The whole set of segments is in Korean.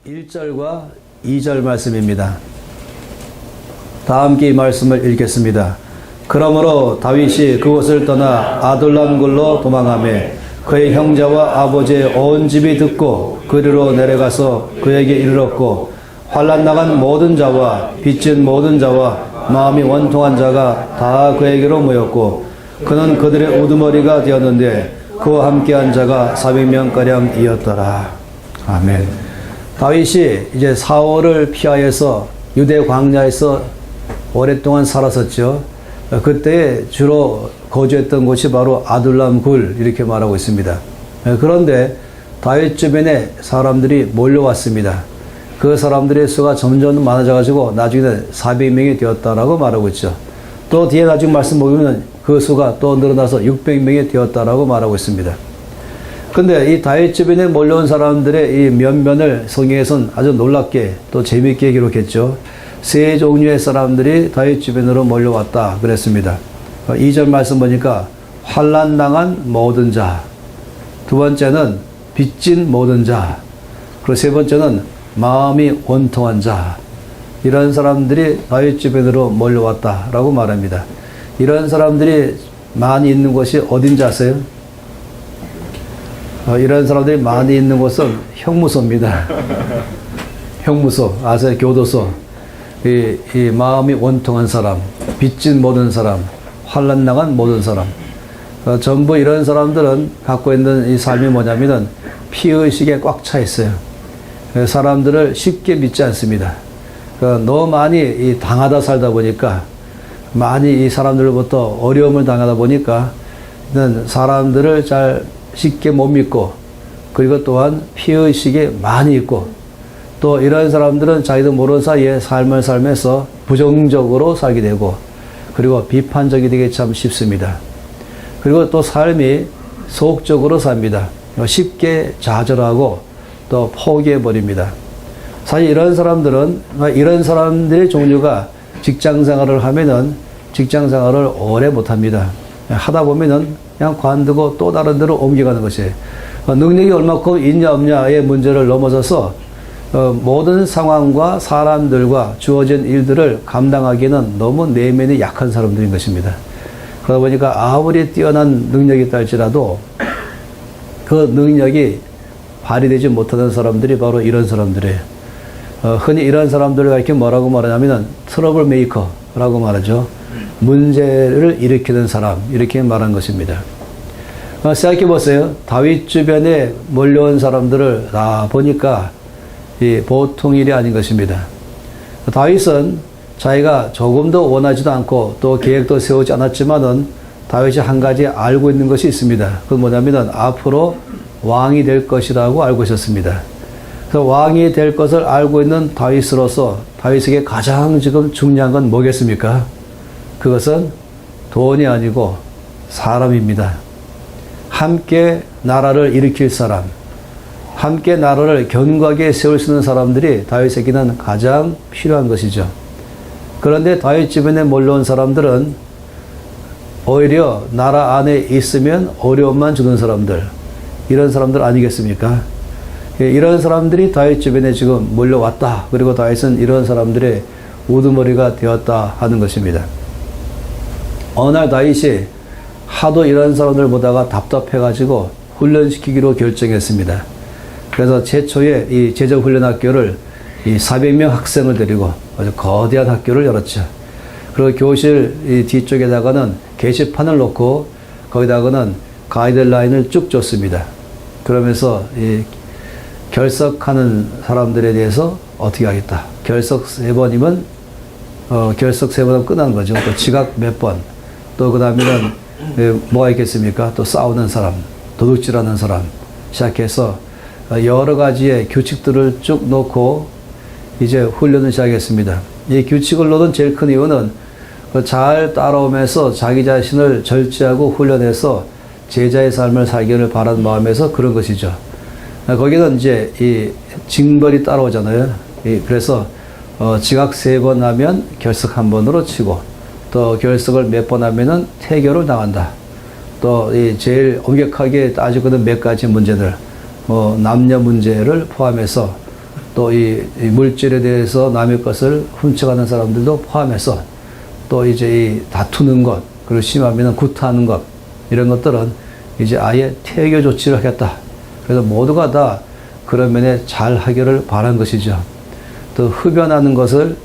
1절과 2절 말씀입니다. 다 함께 이 말씀을 읽겠습니다. 그러므로 다윗이 그곳을 떠나 아둘람 굴로 도망하매 그의 형제와 아버지의 온 집이 듣고 그리로 내려가서 그에게 이르렀고 환난 나간 모든 자와 빚진 모든 자와 마음이 원통한 자가 다 그에게로 모였고 그는 그들의 우두머리가 되었는데 그와 함께한 자가 400명가량이었더라. 아멘. 다윗이 이제 사울을 피하여서 유대 광야에서 오랫동안 살았었죠. 그때 주로 거주했던 곳이 바로 아둘람 굴 이렇게 말하고 있습니다. 그런데 다윗 주변에 사람들이 몰려왔습니다. 그 사람들의 수가 점점 많아져 가지고 나중에는 400명이 되었다라고 말하고 있죠. 또 뒤에 나중 말씀 보면 그 수가 또 늘어나서 600명이 되었다라고 말하고 있습니다. 근데 이 다윗 주변에 몰려온 사람들의 이 면면을 성경에서는 아주 놀랍게 또 재미있게 기록했죠. 세 종류의 사람들이 다윗 주변으로 몰려왔다 그랬습니다. 2절 말씀 보니까 환난 당한 모든 자, 두 번째는 빚진 모든 자, 그리고 세 번째는 마음이 원통한 자, 이런 사람들이 다윗 주변으로 몰려왔다라고 말합니다. 이런 사람들이 많이 있는 곳이 어딘지 아세요? 이런 사람들이 많이 있는 곳은 형무소입니다. 형무소, 아세요? 교도소. 이 마음이 원통한 사람, 빚진 모든 사람, 환난 당한 모든 사람. 전부 이런 사람들은 갖고 있는 이 삶이 뭐냐면은 피의식에 꽉 차 있어요. 사람들을 쉽게 믿지 않습니다. 너무 많이 당하다 살다 보니까, 많이 이 사람들로부터 어려움을 당하다 보니까 사람들을 잘 쉽게 못 믿고, 그리고 또한 피의식이 많이 있고, 또 이런 사람들은 자기도 모르는 사이에 삶을 살면서 부정적으로 살게 되고, 그리고 비판적이 되기 참 쉽습니다. 그리고 또 삶이 소극적으로 삽니다. 쉽게 좌절하고 또 포기해버립니다. 사실 이런 사람들의 종류가 직장 생활을 하면은 직장 생활을 오래 못합니다. 하다 보면은 그냥 관두고 또 다른 데로 옮겨가는 것이에요. 능력이 얼마큼 있냐 없냐의 문제를 넘어서서 모든 상황과 사람들과 주어진 일들을 감당하기에는 너무 내면이 약한 사람들인 것입니다. 그러다 보니까 아무리 뛰어난 능력이 있다 할지라도 그 능력이 발휘되지 못하는 사람들이 바로 이런 사람들이에요. 흔히 이런 사람들을 이렇게 뭐라고 말하냐면 트러블 메이커라고 말하죠. 문제를 일으키는 사람, 이렇게 말한 것입니다. 생각해 보세요. 다윗 주변에 몰려온 사람들을 다 보니까 보통 일이 아닌 것입니다. 다윗은 자기가 조금도 원하지도 않고 또 계획도 세우지 않았지만은 다윗이 한 가지 알고 있는 것이 있습니다. 그건 뭐냐면은 앞으로 왕이 될 것이라고 알고 있었습니다. 그래서 왕이 될 것을 알고 있는 다윗으로서 다윗에게 가장 지금 중요한 건 뭐겠습니까? 그것은 돈이 아니고 사람입니다. 함께 나라를 일으킬 사람, 함께 나라를 견고하게 세울 수 있는 사람들이 다윗에게는 가장 필요한 것이죠. 그런데 다윗 주변에 몰려온 사람들은 오히려 나라 안에 있으면 어려움만 주는 사람들, 이런 사람들 아니겠습니까? 이런 사람들이 다윗 주변에 지금 몰려왔다. 그리고 다윗은 이런 사람들의 우두머리가 되었다 하는 것입니다. 어느 날 다윗이 하도 이런 사람들 보다가 답답해가지고 훈련시키기로 결정했습니다. 그래서 최초에 이 제자훈련학교를 이 400명 학생을 데리고 아주 거대한 학교를 열었죠. 그리고 교실 이 뒤쪽에다가는 게시판을 놓고 거기다가는 가이드라인을 쭉 줬습니다. 그러면서 이 결석하는 사람들에 대해서 어떻게 하겠다. 결석 3번이면 결석 3번은 끝나는 거죠. 또 지각 몇 번, 또 그 다음에는 뭐가 있겠습니까? 또 싸우는 사람, 도둑질하는 사람 시작해서 여러 가지의 규칙들을 쭉 놓고 이제 훈련을 시작했습니다. 이 규칙을 놓은 제일 큰 이유는 잘 따라오면서 자기 자신을 절제하고 훈련해서 제자의 삶을 살기를 바라는 마음에서 그런 것이죠. 거기는 이제 이 징벌이 따라오잖아요. 그래서 지각 3번 하면 결석 1번으로 치고, 또 결석을 몇 번 하면은 태교를 당한다. 또 이 제일 엄격하게 따지고는 몇 가지 문제들, 남녀 문제를 포함해서 또 이 물질에 대해서 남의 것을 훔쳐가는 사람들도 포함해서 또 이제 이 다투는 것, 그리고 심하면 구타하는 것, 이런 것들은 이제 아예 퇴교 조치를 하겠다. 그래서 모두가 다 그런 면에 잘 하기를 바란 것이죠. 또 흡연하는 것을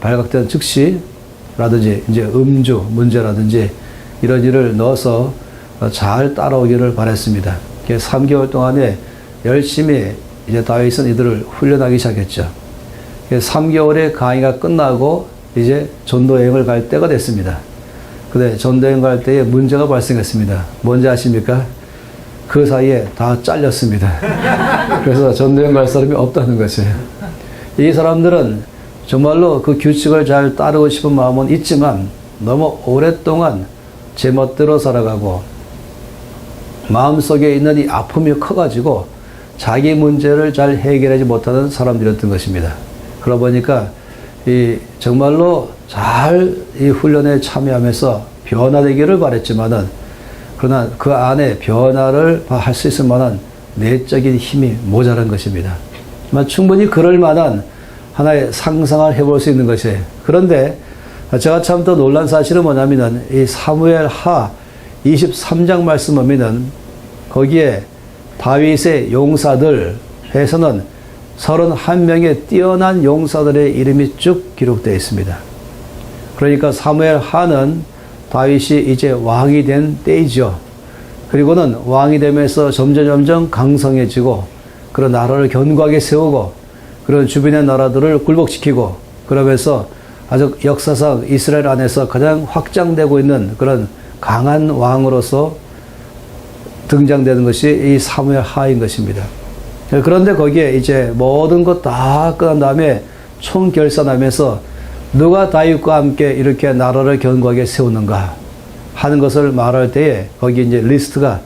발각된 즉시라든지 이제 음주 문제라든지 이런 일을 넣어서 잘 따라오기를 바랬습니다. 3개월 동안에 열심히 이제 다윗은 이들을 훈련하기 시작했죠. 3개월의 강의가 끝나고 이제 전도여행을 갈 때가 됐습니다. 근데 전도여행 갈 때에 문제가 발생했습니다. 뭔지 아십니까? 그 사이에 다 잘렸습니다. 그래서 전도여행 갈 사람이 없다는 것이에요. 이 사람들은 정말로 그 규칙을 잘 따르고 싶은 마음은 있지만 너무 오랫동안 제멋대로 살아가고 마음속에 있는 이 아픔이 커가지고 자기 문제를 잘 해결하지 못하는 사람들이었던 것입니다. 그러다 보니까 이 정말로 잘 이 훈련에 참여하면서 변화되기를 바랬지만은 그러나 그 안에 변화를 할 수 있을 만한 내적인 힘이 모자란 것입니다. 충분히 그럴 만한 하나의 상상을 해볼 수 있는 것이에요. 그런데 제가 참 더 놀란 사실은 뭐냐면은 이 사무엘 하 23장 말씀 보면은 거기에 다윗의 용사들 해서는 31명의 뛰어난 용사들의 이름이 쭉 기록되어 있습니다. 그러니까 사무엘 하는 다윗이 이제 왕이 된 때이죠. 그리고는 왕이 되면서 점점 강성해지고 그런 나라를 견고하게 세우고 그런 주변의 나라들을 굴복시키고 그러면서 아주 역사상 이스라엘 안에서 가장 확장되고 있는 그런 강한 왕으로서 등장되는 것이 이 사무엘 하인 것입니다. 그런데 거기에 이제 모든 것 다 끝난 다음에 총결산하면서 누가 다윗과 함께 이렇게 나라를 견고하게 세우는가 하는 것을 말할 때에 거기 이제 리스트가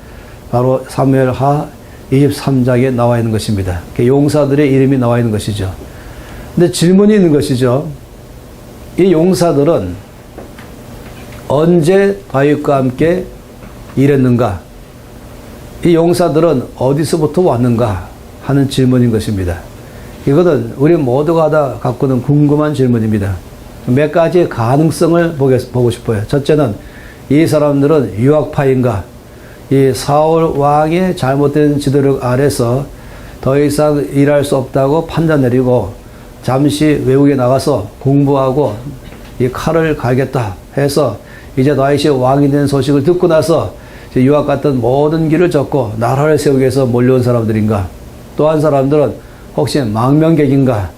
바로 사무엘 하 23장에 나와 있는 것입니다. 용사들의 이름이 나와 있는 것이죠. 근데 질문이 있는 것이죠. 이 용사들은 언제 다윗과 함께 일했는가? 이 용사들은 어디서부터 왔는가? 하는 질문인 것입니다. 이것은 우리 모두가 다 갖고는 궁금한 질문입니다. 몇 가지의 가능성을 보고 싶어요. 첫째는 이 사람들은 유학파인가? 이 사울 왕의 잘못된 지도력 아래서 더 이상 일할 수 없다고 판단 내리고 잠시 외국에 나가서 공부하고 이 칼을 갈겠다 해서 이제 다윗이 왕이 된 소식을 듣고 나서 유학 갔던 모든 길을 젓고 나라를 세우기 위해서 몰려온 사람들인가? 또 한 사람들은 혹시 망명객인가?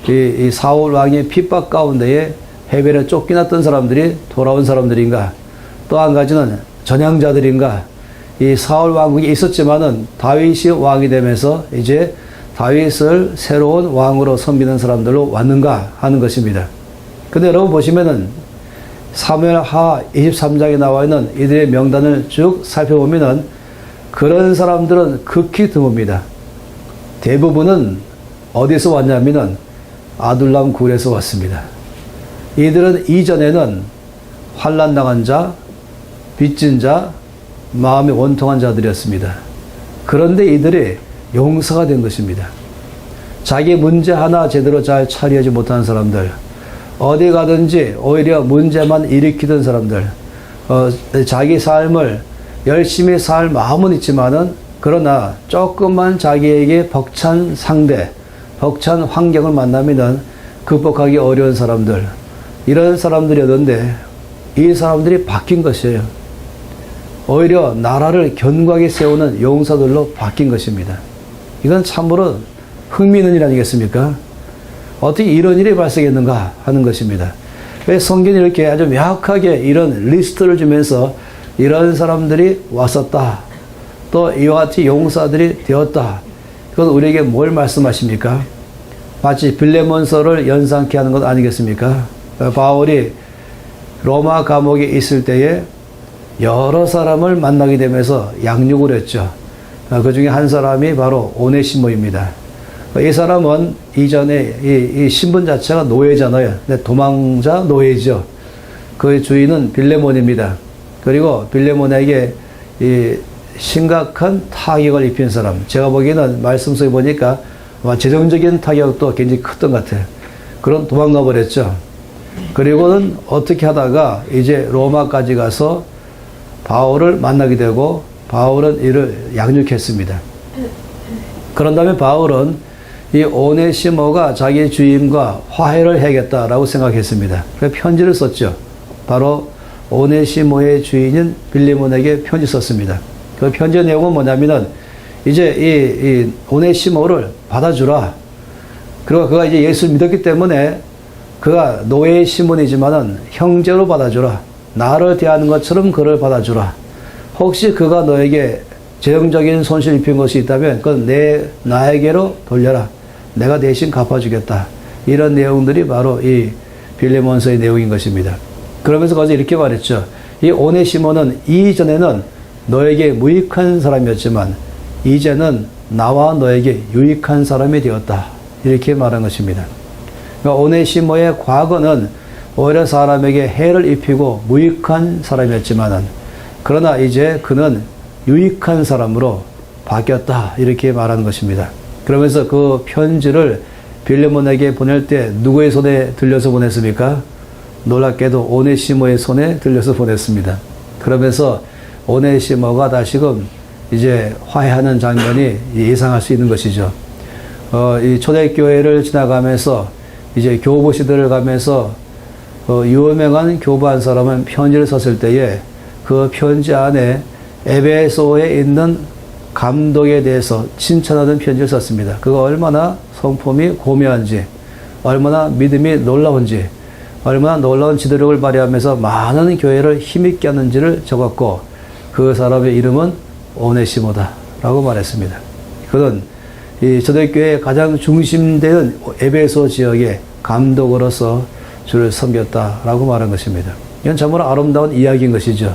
이 사울 왕의 핍박 가운데에 해변에 쫓겨났던 사람들이 돌아온 사람들인가? 또 한 가지는 전향자들인가? 이 사울 왕국이 있었지만은 다윗이 왕이 되면서 이제 다윗을 새로운 왕으로 섬기는 사람들로 왔는가 하는 것입니다. 근데 여러분 보시면은 사무엘 하 23장에 나와 있는 이들의 명단을 쭉 살펴보면은 그런 사람들은 극히 드뭅니다. 대부분은 어디서 왔냐면은 아둘람 굴에서 왔습니다. 이들은 이전에는 환난 당한 자, 빚진 자, 마음이 원통한 자들이었습니다. 그런데 이들이 용사가 된 것입니다. 자기 문제 하나 제대로 잘 처리하지 못하는 사람들, 어디 가든지 오히려 문제만 일으키던 사람들, 자기 삶을 열심히 살 마음은 있지만은 그러나 조금만 자기에게 벅찬 상대, 벅찬 환경을 만나면은 극복하기 어려운 사람들, 이런 사람들이었는데 이 사람들이 바뀐 것이에요. 오히려 나라를 견고하게 세우는 용사들로 바뀐 것입니다. 이건 참으로 흥미있는 일 아니겠습니까? 어떻게 이런 일이 발생했는가 하는 것입니다. 왜 성경이 이렇게 아주 명확하게 이런 리스트를 주면서 이런 사람들이 왔었다. 또 이와 같이 용사들이 되었다. 그건 우리에게 뭘 말씀하십니까? 마치 빌레몬서를 연상케 하는 것 아니겠습니까? 바울이 로마 감옥에 있을 때에 여러 사람을 만나게 되면서 양육을 했죠. 그 중에 한 사람이 바로 오네시모입니다. 이 사람은 이전에 이 신분 자체가 노예잖아요. 도망자 노예죠. 그 주인은 빌레몬입니다. 그리고 빌레몬에게 이 심각한 타격을 입힌 사람. 제가 보기에는 말씀 속에 보니까 아마 재정적인 타격도 굉장히 컸던 것 같아요. 그런 도망가 버렸죠. 그리고는 어떻게 하다가 이제 로마까지 가서 바울을 만나게 되고 바울은 이를 양육했습니다. 그런 다음에 바울은 이 오네시모가 자기 주임과 화해를 해야겠다라고 생각했습니다. 그래서 편지를 썼죠. 바로 오네시모의 주인인 빌레몬에게 편지 썼습니다. 그 편지의 내용은 뭐냐면은 이제 이 오네시모를 받아주라. 그리고 그가 이제 예수를 믿었기 때문에 그가 노예의 시몬이지만은 형제로 받아주라. 나를 대하는 것처럼 그를 받아주라. 혹시 그가 너에게 재정적인 손실을 입힌 것이 있다면 그건 나에게로 돌려라. 내가 대신 갚아주겠다. 이런 내용들이 바로 이 빌레몬서의 내용인 것입니다. 그러면서 거기서 이렇게 말했죠. 이 오네시모는 이전에는 너에게 무익한 사람이었지만 이제는 나와 너에게 유익한 사람이 되었다. 이렇게 말한 것입니다. 그러니까 오네시모의 과거는 오히려 사람에게 해를 입히고 무익한 사람이었지만은 그러나 이제 그는 유익한 사람으로 바뀌었다. 이렇게 말하는 것입니다. 그러면서 그 편지를 빌레몬에게 보낼 때 누구의 손에 들려서 보냈습니까? 놀랍게도 오네시모의 손에 들려서 보냈습니다. 그러면서 오네시모가 다시금 이제 화해하는 장면이 예상할 수 있는 것이죠. 이 초대교회를 지나가면서 이제 교부시들을 가면서 유명한 교부 한 사람은 편지를 썼을 때에 그 편지 안에 에베소에 있는 감독에 대해서 칭찬하는 편지를 썼습니다. 그가 얼마나 성품이 고매한지, 얼마나 믿음이 놀라운지, 얼마나 놀라운 지도력을 발휘하면서 많은 교회를 힘있게 하는지를 적었고 그 사람의 이름은 오네시모다 라고 말했습니다. 그는 이 초대교회의 가장 중심되는 에베소 지역의 감독으로서 주를 섬겼다라고 말한 것입니다. 이건 정말 아름다운 이야기인 것이죠.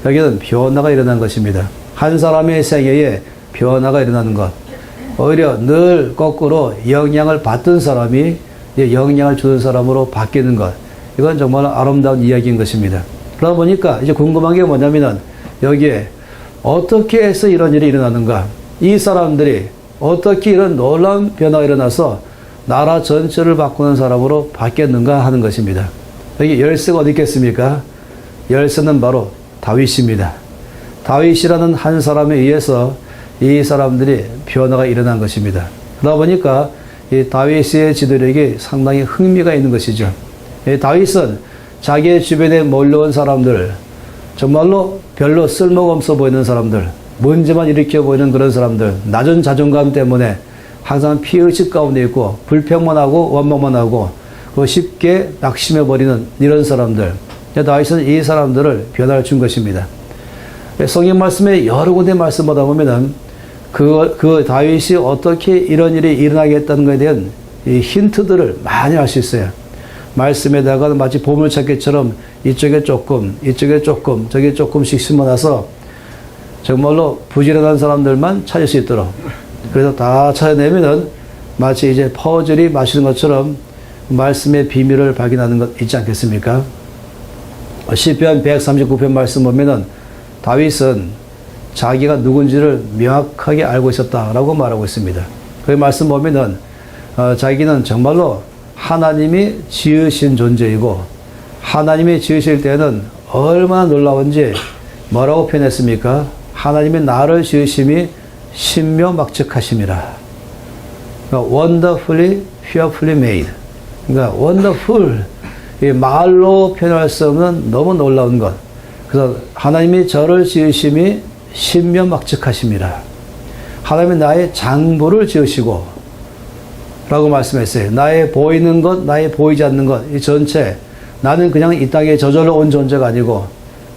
여기는 변화가 일어난 것입니다. 한 사람의 생애에 변화가 일어나는 것. 오히려 늘 거꾸로 영향을 받던 사람이 영향을 주는 사람으로 바뀌는 것. 이건 정말 아름다운 이야기인 것입니다. 그러다 보니까 이제 궁금한 게 뭐냐면은 여기에 어떻게 해서 이런 일이 일어나는가? 이 사람들이 어떻게 이런 놀라운 변화가 일어나서 나라 전체를 바꾸는 사람으로 바뀌었는가 하는 것입니다. 여기 열쇠가 어디 있겠습니까? 열쇠는 바로 다윗입니다. 다윗이라는 한 사람에 의해서 이 사람들이 변화가 일어난 것입니다. 그러다 보니까 이 다윗의 지도력이 상당히 흥미가 있는 것이죠. 이 다윗은 자기의 주변에 몰려온 사람들, 정말로 별로 쓸모가 없어 보이는 사람들, 문제만 일으켜 보이는 그런 사람들, 낮은 자존감 때문에 항상 피의식 가운데 있고 불평만 하고 원망만 하고 쉽게 낙심해버리는 이런 사람들. 다윗은 이 사람들을 변화를 준 것입니다. 성경 말씀에 여러 군데 말씀하다 보면은 그 다윗이 어떻게 이런 일이 일어나게 했다는 것에 대한 이 힌트들을 많이 알 수 있어요. 말씀에다가 마치 보물찾기처럼 이쪽에 조금, 저기 조금씩 심어놔서 정말로 부지런한 사람들만 찾을 수 있도록. 그래서 다 찾아내면은 마치 이제 퍼즐이 마시는 것처럼 말씀의 비밀을 발견하는 것 있지 않겠습니까? 시편 139편 말씀 보면은 다윗은 자기가 누군지를 명확하게 알고 있었다라고 말하고 있습니다. 그 말씀 보면은 자기는 정말로 하나님이 지으신 존재이고 하나님이 지으실 때는 얼마나 놀라운지 뭐라고 표현했습니까? 하나님이 나를 지으심이 신묘막측하심이라. 그러니까 wonderfully, fearfully made. 그러니까 wonderful, 이 말로 표현할 수 없는 너무 놀라운 것. 그래서 하나님이 저를 지으심이 신묘막측하심이라. 하나님이 나의 장부를 지으시고 라고 말씀했어요. 나의 보이는 것, 나의 보이지 않는 것, 이 전체. 나는 그냥 이 땅에 저절로 온 존재가 아니고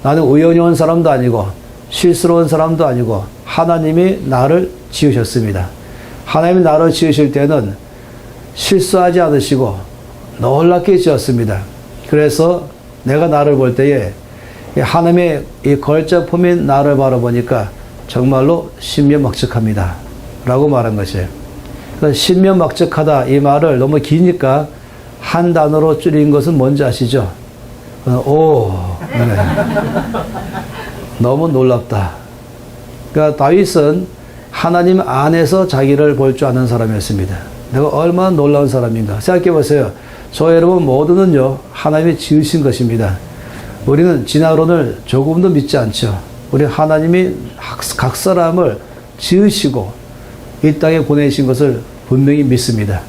나는 우연히 온 사람도 아니고 실수로 온 사람도 아니고 하나님이 나를 지으셨습니다. 하나님이 나를 지으실 때는 실수하지 않으시고 놀랍게 지었습니다. 그래서 내가 나를 볼 때에 하나님의 이 걸작품인 나를 바라보니까 정말로 신묘막측합니다. 라고 말한 것이에요. 신묘막측하다 이 말을 너무 기니까 한 단어로 줄인 것은 뭔지 아시죠? 오, 네. 너무 놀랍다. 그러니까 다윗은 하나님 안에서 자기를 볼 줄 아는 사람이었습니다. 내가 얼마나 놀라운 사람인가. 생각해 보세요. 저 여러분 모두는요, 하나님이 지으신 것입니다. 우리는 진화론을 조금도 믿지 않죠. 우리 하나님이 각 사람을 지으시고 이 땅에 보내신 것을 분명히 믿습니다.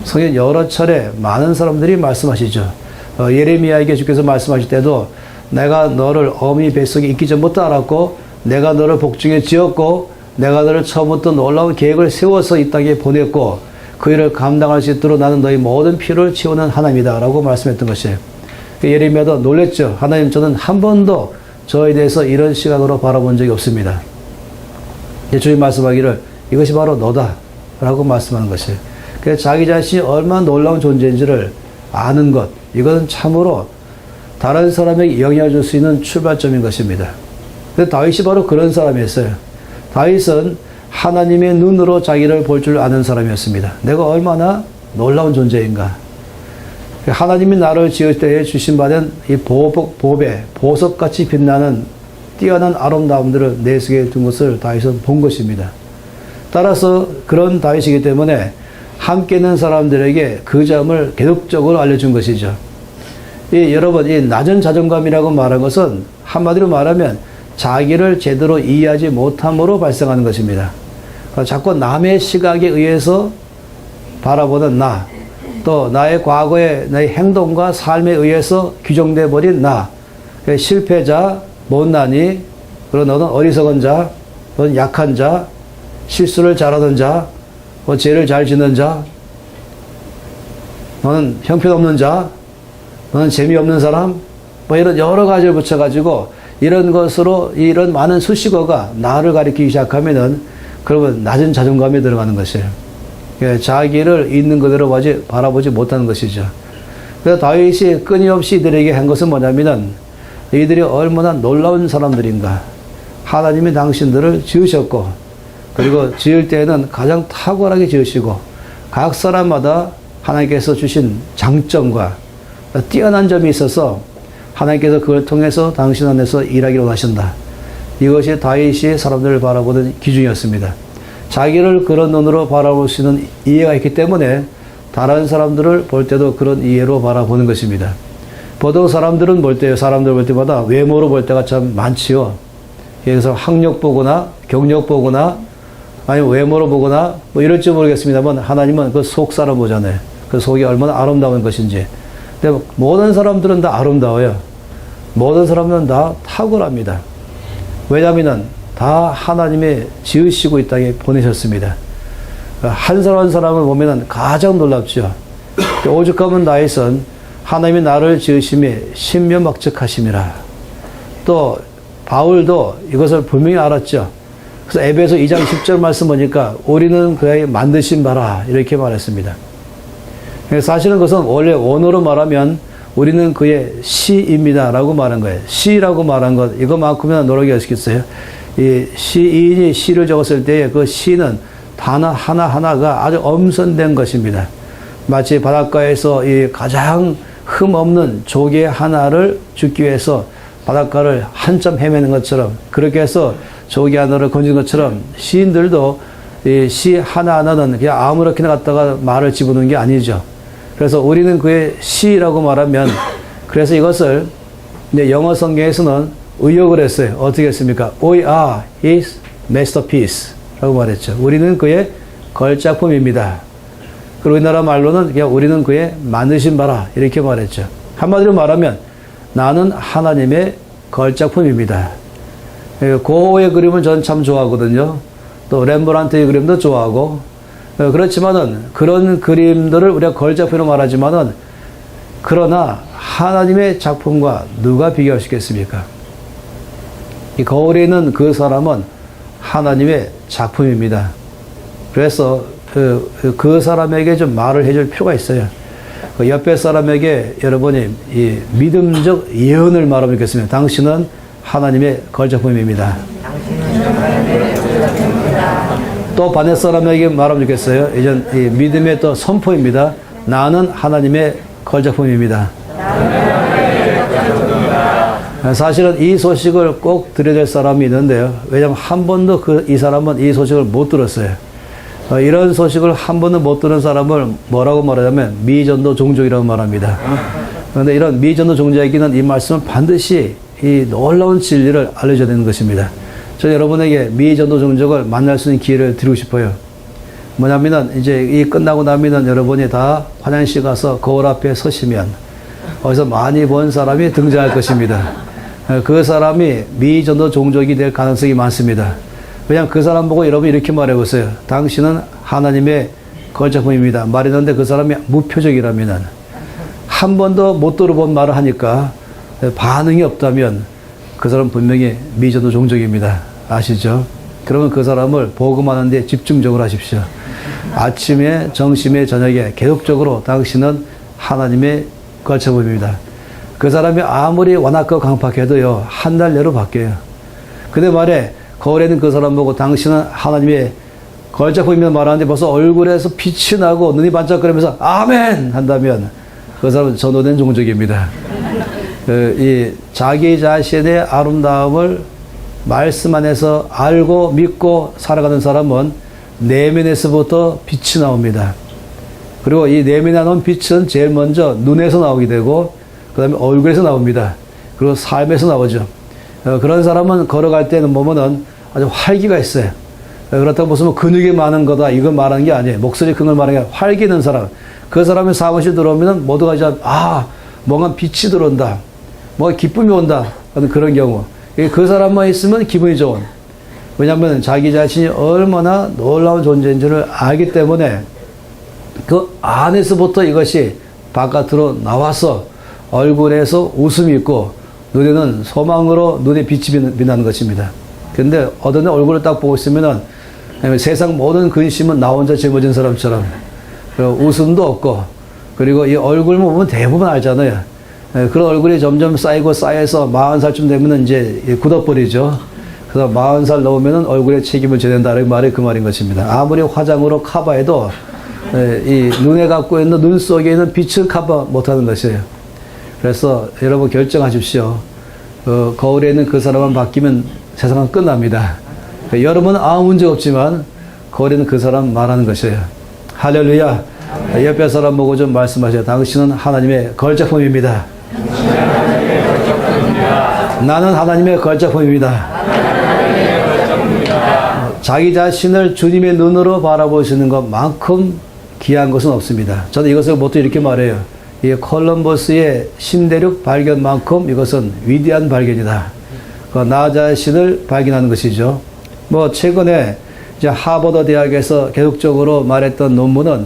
성경 여러 차례 많은 사람들이 말씀하시죠. 예레미야에게 주께서 말씀하실 때도 내가 너를 어미 뱃속에 있기 전부터 알았고 내가 너를 복중에 지었고 내가 너를 처음부터 놀라운 계획을 세워서 이 땅에 보냈고 그 일을 감당할 수 있도록 나는 너희 모든 필요를 채우는 하나님이다 라고 말씀했던 것이에요. 예레미야도 놀랬죠. 하나님, 저는 한 번도 저에 대해서 이런 시각으로 바라본 적이 없습니다. 주님 말씀하기를 이것이 바로 너다 라고 말씀하는 것이에요. 그래서 자기 자신이 얼마나 놀라운 존재인지를 아는 것, 이것은 참으로 다른 사람에게 영향을 줄 수 있는 출발점인 것입니다. 근데 다윗이 바로 그런 사람이었어요. 다윗은 하나님의 눈으로 자기를 볼 줄 아는 사람이었습니다. 내가 얼마나 놀라운 존재인가. 하나님이 나를 지을 때에 주신 바는 이 보배, 보석같이 빛나는 뛰어난 아름다움들을 내 속에 둔 것을 다윗은 본 것입니다. 따라서 그런 다윗이기 때문에 함께 있는 사람들에게 그 점을 계속적으로 알려준 것이죠. 여러분, 이 낮은 자존감이라고 말한 것은 한마디로 말하면 자기를 제대로 이해하지 못함으로 발생하는 것입니다. 자꾸 남의 시각에 의해서 바라보는 나, 또 나의 과거의 나의 행동과 삶에 의해서 규정되어 버린 나, 실패자, 못난이, 그리고 너는 어리석은 자, 너는 약한 자, 실수를 잘하는 자, 죄를 잘 짓는 자, 너는 형편없는 자, 너는 재미없는 사람, 이런 여러 가지를 붙여가지고 이런 것으로 이런 많은 수식어가 나를 가리키기 시작하면은 그러면 낮은 자존감에 들어가는 것이에요. 자기를 있는 그대로 바라보지 못하는 것이죠. 그래서 다윗이 끊임없이 이들에게 한 것은 뭐냐면은 이들이 얼마나 놀라운 사람들인가. 하나님이 당신들을 지으셨고 그리고 지을 때에는 가장 탁월하게 지으시고 각 사람마다 하나님께서 주신 장점과 뛰어난 점이 있어서 하나님께서 그걸 통해서 당신 안에서 일하기를 원하신다. 이것이 다윗이 사람들을 바라보는 기준이었습니다. 자기를 그런 눈으로 바라볼 수 있는 이해가 있기 때문에 다른 사람들을 볼 때도 그런 이해로 바라보는 것입니다. 보통 사람들은 사람들 볼 때마다 외모로 볼 때가 참 많지요. 그래서 학력 보거나 경력 보거나 아니면 외모로 보거나 이럴지 모르겠습니다만 하나님은 그 속 사람 보잖아요. 그 속이 얼마나 아름다운 것인지. 근데 모든 사람들은 다 아름다워요. 모든 사람들은 다 탁월합니다. 왜냐하면 다 하나님의 지으시고 이 땅에 보내셨습니다. 한 사람 한 사람을 보면 가장 놀랍죠. 오죽하면 다윗은 하나님이 나를 지으심이 신명막측하심이라. 또 바울도 이것을 분명히 알았죠. 그래서 에베소 2장 10절 말씀 보니까 우리는 그의 만드신 바라 이렇게 말했습니다. 사실은 그것은 원래 원어로 말하면 우리는 그의 시입니다 라고 말한 거예요. 시라고 말한 것 이거만큼이나 노력이 없겠어요. 이 시인이 시를 적었을 때에 그 시는 단어 하나하나가 아주 엄선된 것입니다. 마치 바닷가에서 이 가장 흠 없는 조개 하나를 죽기 위해서 바닷가를 한참 헤매는 것처럼 그렇게 해서 조개 하나를 건진 것처럼 시인들도 이 시 하나하나는 그냥 아무렇게나 갖다가 말을 집어넣는 게 아니죠. 그래서 우리는 그의 시라고 말하면 그래서 이것을 이제 영어 성경에서는 의역을 했어요. 어떻게 했습니까? We are his masterpiece 라고 말했죠. 우리는 그의 걸작품입니다. 그리고 우리나라 말로는 그냥 우리는 그의 만드신 바라 이렇게 말했죠. 한마디로 말하면 나는 하나님의 걸작품입니다. 고흐의 그림을 저는 참 좋아하거든요. 또 렘브란트의 그림도 좋아하고 그렇지만은 그런 그림들을 우리가 걸작품으로 말하지만은 그러나 하나님의 작품과 누가 비교할 수 있겠습니까? 이 거울에 있는 그 사람은 하나님의 작품입니다. 그래서 그 사람에게 좀 말을 해줄 필요가 있어요. 그 옆에 사람에게 여러분이 이 믿음적 예언을 말하면 좋겠습니다. 당신은 하나님의 걸작품입니다. 또 반대 사람에게 말하면 좋겠어요. 이젠 이 믿음의 또 선포입니다. 나는 하나님의 걸작품입니다. 사실은 이 소식을 꼭 들어야 될 사람이 있는데요. 왜냐하면 한 번도 이 사람은 이 소식을 못 들었어요. 이런 소식을 한 번도 못 들은 사람을 뭐라고 말하냐면 미전도 종족이라고 말합니다. 그런데 이런 미전도 종족에게는 이 말씀은 반드시 이 놀라운 진리를 알려줘야 되는 것입니다. 저는 여러분에게 미전도 종족을 만날 수 있는 기회를 드리고 싶어요. 뭐냐면은 이제 이 끝나고 나면은 여러분이 다 화장실 가서 거울 앞에 서시면 어디서 많이 본 사람이 등장할 것입니다. 그 사람이 미전도 종족이 될 가능성이 많습니다. 그냥 그 사람 보고 여러분이 이렇게 말해보세요. 당신은 하나님의 걸작품입니다. 말했는데 그 사람이 무표적이라면, 한 번도 못 들어본 말을 하니까 반응이 없다면 그 사람 분명히 미전도 종족입니다. 아시죠? 그러면 그 사람을 복음하는 데 집중적으로 하십시오. 아침에, 점심에, 저녁에 계속적으로 당신은 하나님의 걸작품입니다. 그 사람이 아무리 완악하고 강팍해도요, 한 달 내로 바뀌어요. 근데 말에 거울에 있는 그 사람 보고 당신은 하나님의 걸작품이면 말하는데 벌써 얼굴에서 빛이 나고 눈이 반짝거리면서 아멘! 한다면 그 사람은 전도된 종족입니다. 이 자기 자신의 아름다움을 말씀 안에서 알고 믿고 살아가는 사람은 내면에서부터 빛이 나옵니다. 그리고 이 내면에 나온 빛은 제일 먼저 눈에서 나오게 되고 그 다음에 얼굴에서 나옵니다. 그리고 삶에서 나오죠. 그런 사람은 걸어갈 때는 보면은 아주 활기가 있어요. 그렇다고 무슨 근육이 많은 거다 이걸 말하는 게 아니에요. 목소리 큰 걸 말하는 게 아니라 활기 있는 사람. 그 사람이 사무실 들어오면은 모두가 이제 뭔가 빛이 들어온다. 뭔가 기쁨이 온다. 하는 그런 경우. 그 사람만 있으면 기분이 좋은. 왜냐하면 자기 자신이 얼마나 놀라운 존재인지를 알기 때문에 그 안에서부터 이것이 바깥으로 나와서 얼굴에서 웃음이 있고 눈에는 소망으로 눈에 빛이 빛나는 것입니다. 근데 어떤 얼굴을 딱 보고 있으면은 세상 모든 근심은 나 혼자 짊어진 사람처럼 웃음도 없고, 그리고 이 얼굴만 보면 대부분 알잖아요. 그런 얼굴이 점점 쌓이고 쌓여서 40살쯤 되면은 이제 굳어버리죠. 그래서 40살 넘으면은 얼굴에 책임을 져야 된다는 말이 그 말인 것입니다. 아무리 화장으로 커버해도 이 눈에 갖고 있는 눈 속에 있는 빛을 커버 못하는 것이에요. 그래서 여러분 결정하십시오. 거울에 있는 그 사람만 바뀌면 세상은 끝납니다. 여러분은 아무 문제 없지만 거울에 있는 그 사람 말하는 것이에요. 할렐루야. 옆에 사람 보고 좀 말씀하세요. 당신은 하나님의 걸작품입니다. 나는 하나님의 걸작품입니다. 자기 자신을 주님의 눈으로 바라보시는 것만큼 귀한 것은 없습니다. 저는 이것을 보통 이렇게 말해요. 이 콜럼버스의 신대륙 발견만큼 이것은 위대한 발견이다. 나 자신을 발견하는 것이죠. 최근에 이제 하버드 대학에서 계속적으로 말했던 논문은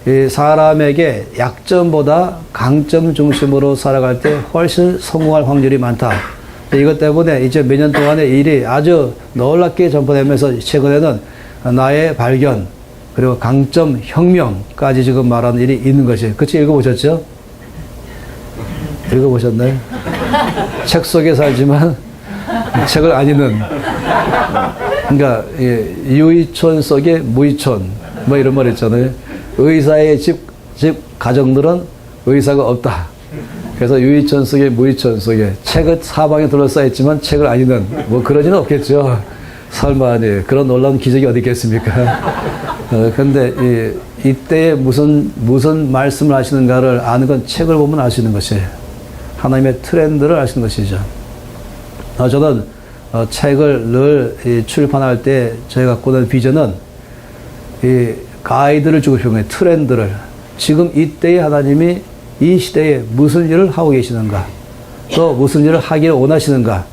이 사람에게 약점보다 강점 중심으로 살아갈 때 훨씬 성공할 확률이 많다. 이것 때문에 이제 몇 년 동안의 일이 아주 놀랍게 전파되면서 최근에는 나의 발견, 그리고 강점 혁명까지 지금 말하는 일이 있는 것이에요. 그치? 읽어보셨죠? 읽어보셨나요? 책 속에 살지만 책을 안 읽는. 그러니까 유이촌 속에 무이촌 이런 말 있잖아요. 의사의 집 가정들은 의사가 없다. 그래서 유이촌 속에 무이촌 속에 책은 사방에 둘러싸여 있지만 책을 안 읽는 그런 일은 없겠죠. 설마 아니 그런 놀라운 기적이 어디 있겠습니까? 근데 이때에 무슨 말씀을 하시는가를 아는 건 책을 보면 알 수 있는 것이에요. 하나님의 트렌드를 알 수 있는 것이죠. 저는 책을 늘 출판할 때 저희가 갖고 있는 비전은 이 가이드를 주고 싶은 거예요. 트렌드를. 지금 이때에 하나님이 이 시대에 무슨 일을 하고 계시는가, 또 무슨 일을 하기를 원하시는가.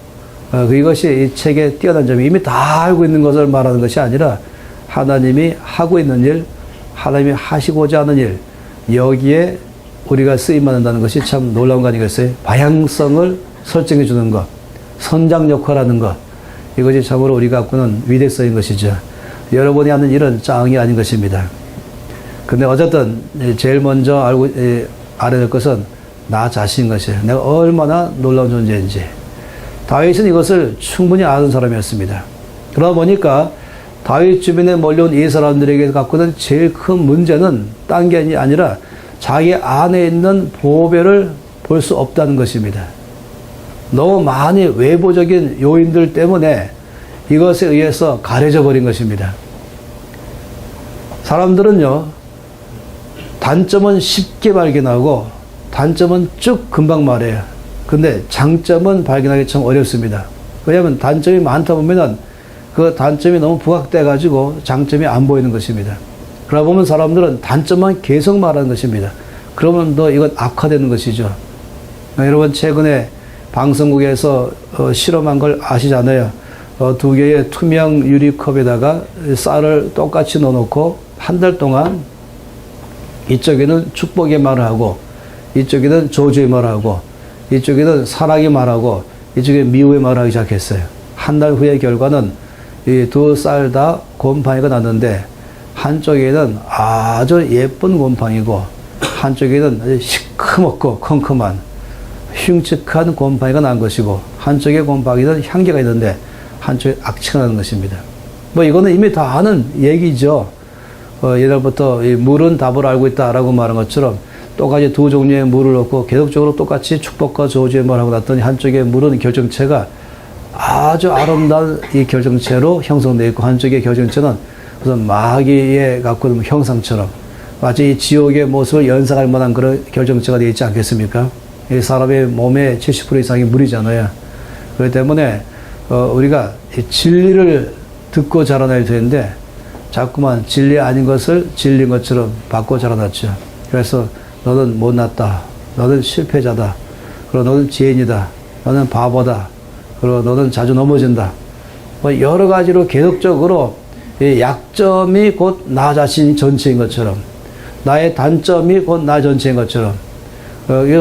이것이 이 책의 뛰어난 점이 이미 다 알고 있는 것을 말하는 것이 아니라 하나님이 하고 있는 일, 하나님이 하시고자 하는 일, 여기에 우리가 쓰임받는다는 것이 참 놀라운 거 아니겠어요? 방향성을 설정해 주는 것, 선장 역할하는 것, 이것이 참으로 우리가 갖고는 위대성인 것이죠. 여러분이 하는 일은 짱이 아닌 것입니다. 근데 어쨌든 제일 먼저 알아야 될 것은 나 자신인 것이에요. 내가 얼마나 놀라운 존재인지. 다윗은 이것을 충분히 아는 사람이었습니다. 그러다 보니까 다윗 주변에 몰려온 이 사람들에게 갖고 있는 제일 큰 문제는 딴 게 아니라 자기 안에 있는 보배를 볼 수 없다는 것입니다. 너무 많이 외부적인 요인들 때문에 이것에 의해서 가려져 버린 것입니다. 사람들은요, 단점은 쉽게 발견하고 단점은 쭉 금방 말해요. 근데 장점은 발견하기 참 어렵습니다. 왜냐하면 단점이 많다 보면은 그 단점이 너무 부각돼 가지고 장점이 안 보이는 것입니다. 그러다 보면 사람들은 단점만 계속 말하는 것입니다. 그러면 또 이건 악화되는 것이죠. 여러분 최근에 방송국에서 실험한 걸 아시잖아요. 두 개의 투명 유리컵에다가 쌀을 똑같이 넣어놓고 한 달 동안 이쪽에는 축복의 말을 하고 이쪽에는 저주의 말을 하고 이쪽에는 사랑의 말하고 이쪽에 미워의 말을 하기 시작했어요. 한 달 후의 결과는 이 두 쌀 다 곰팡이가 났는데 한쪽에는 아주 예쁜 곰팡이고 한쪽에는 아주 시커멓고 컴컴한 흉측한 곰팡이가 난 것이고 한쪽의 곰팡이는 향기가 있는데 한쪽에 악취가 나는 것입니다. 뭐 이거는 이미 다 아는 얘기죠. 옛날부터 이 물은 답을 알고 있다라고 말한 것처럼 똑같이 두 종류의 물을 넣고 계속적으로 똑같이 축복과 저주의 말을 하고 났더니 한쪽의 물은 결정체가 아주 아름다운 이 결정체로 형성되어 있고 한쪽의 결정체는 무슨 마귀의 갖고 있는 형상처럼 마치 이 지옥의 모습을 연상할 만한 그런 결정체가 되어 있지 않겠습니까? 이 사람의 몸의 70% 이상이 물이잖아요. 그렇기 때문에 우리가 이 진리를 듣고 자라나야 되는데 자꾸만 진리 아닌 것을 진리인 것처럼 바꿔 자라났죠. 그래서 너는 못났다. 너는 실패자다. 그리고 너는 죄인이다. 너는 바보다. 그리고 너는 자주 넘어진다. 뭐 여러 가지로 계속적으로 이 약점이 곧 나 자신 전체인 것처럼 나의 단점이 곧 나 전체인 것처럼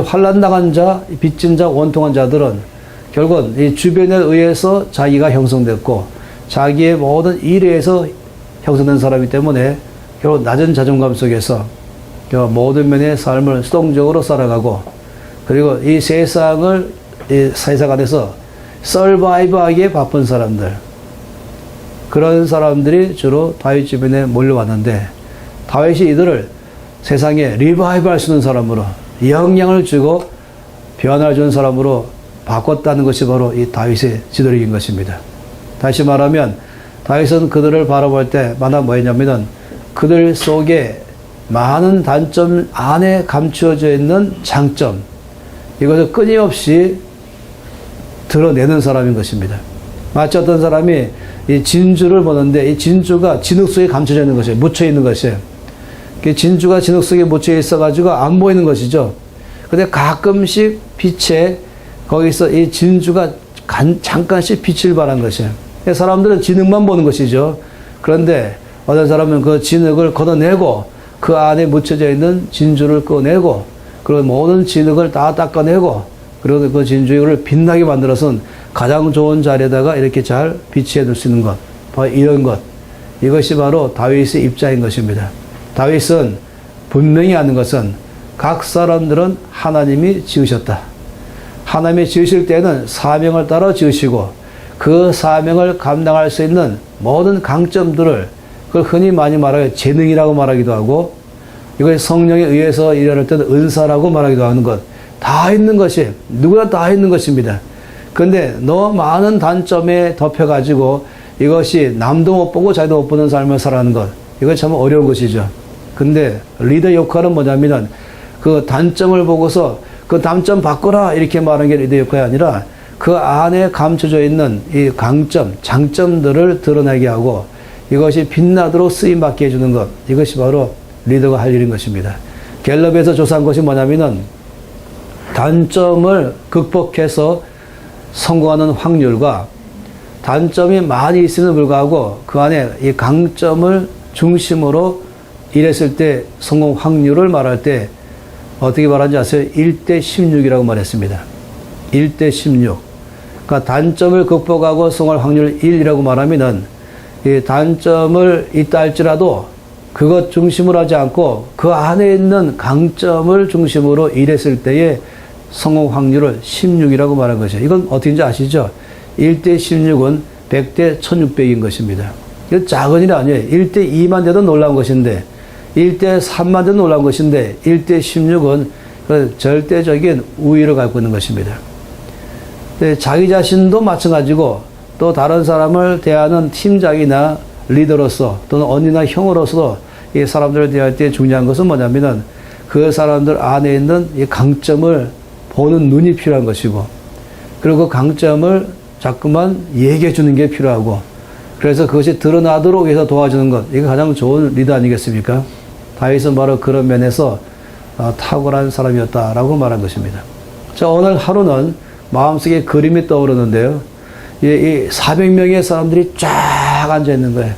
환난당한 자, 빚진 자, 원통한 자들은 결국은 이 주변에 의해서 자기가 형성됐고 자기의 모든 일에 의해서 형성된 사람이기 때문에 결국 낮은 자존감 속에서 모든 면의 삶을 수동적으로 살아가고 그리고 이 세상을 이 세상 안에서 서바이브하기에 바쁜 사람들 그런 사람들이 주로 다윗 주변에 몰려왔는데 다윗이 이들을 세상에 리바이브 할 수 있는 사람으로 영향을 주고 변화를 주는 사람으로 바꿨다는 것이 바로 이 다윗의 지도력인 것입니다. 다시 말하면 다윗은 그들을 바라볼 때마다 뭐였냐면은 그들 속에 많은 단점 안에 감추어져 있는 장점 이것을 끊임없이 드러내는 사람인 것입니다. 마치 어떤 사람이 이 진주를 보는데 이 진주가 진흙 속에 감춰져 있는 것이에요. 묻혀 있는 것이에요. 진주가 진흙 속에 묻혀 있어가지고 안 보이는 것이죠. 근데 가끔씩 빛에 거기서 이 진주가 잠깐씩 빛을 발한 것이에요. 사람들은 진흙만 보는 것이죠. 그런데 어떤 사람은 그 진흙을 걷어내고 그 안에 묻혀져 있는 진주를 꺼내고 그리고 모든 진흙을 다 닦아내고 그리고 그 진주를 빛나게 만들어서는 가장 좋은 자리에다가 이렇게 잘 비치해 둘 수 있는 것. 바로 이런 것. 이것이 바로 다윗의 입장인 것입니다. 다윗은 분명히 아는 것은 각 사람들은 하나님이 지으셨다. 하나님이 지으실 때는 사명을 따라 지으시고 그 사명을 감당할 수 있는 모든 강점들을 그걸 흔히 많이 말하여 재능이라고 말하기도 하고 이걸 성령에 의해서 일어날 때는 은사라고 말하기도 하는 것. 다 있는 것이 누구나 다 있는 것입니다. 그런데 너무 많은 단점에 덮여가지고 이것이 남도 못 보고 자기도 못 보는 삶을 살아가는 것. 이거 참 어려운 것이죠. 근데 리더 역할은 뭐냐면은 그 단점을 보고서 그 단점 바꿔라 이렇게 말하는 게 리더 역할이 아니라 그 안에 감춰져 있는 이 강점, 장점들을 드러내게 하고 이것이 빛나도록 쓰임받게 해주는 것. 이것이 바로 리더가 할 일인 것입니다. 갤럽에서 조사한 것이 뭐냐면은 단점을 극복해서 성공하는 확률과 단점이 많이 있음에도 불구하고 그 안에 이 강점을 중심으로 일했을 때 성공 확률을 말할 때 어떻게 말하는지 아세요? 1대 16이라고 말했습니다. 1대 16. 그러니까 단점을 극복하고 성공할 확률 1이라고 말하면은 이 단점을 있다 할지라도 그것 중심으로 하지 않고 그 안에 있는 강점을 중심으로 일했을 때의 성공 확률을 16이라고 말한 것이죠. 이건 어떻게인지 아시죠? 1대 16은 100대 1600인 것입니다. 이거 작은 일이 아니에요. 1대 2만 돼도 놀라운 것인데 1대 3만 돼도 놀라운 것인데 1대 16은 그 절대적인 우위를 갖고 있는 것입니다. 자기 자신도 마찬가지고 또 다른 사람을 대하는 팀장이나 리더로서 또는 언니나 형으로서 이 사람들을 대할 때 중요한 것은 뭐냐면은 그 사람들 안에 있는 이 강점을 보는 눈이 필요한 것이고, 그리고 그 강점을 자꾸만 얘기해 주는 게 필요하고, 그래서 그것이 드러나도록 해서 도와주는 것, 이게 가장 좋은 리더 아니겠습니까? 다윗은 바로 그런 면에서 탁월한 사람이었다라고 말한 것입니다. 자, 오늘 하루는 마음속에 그림이 떠오르는데요. 이 400명의 사람들이 쫙 앉아 있는 거예요.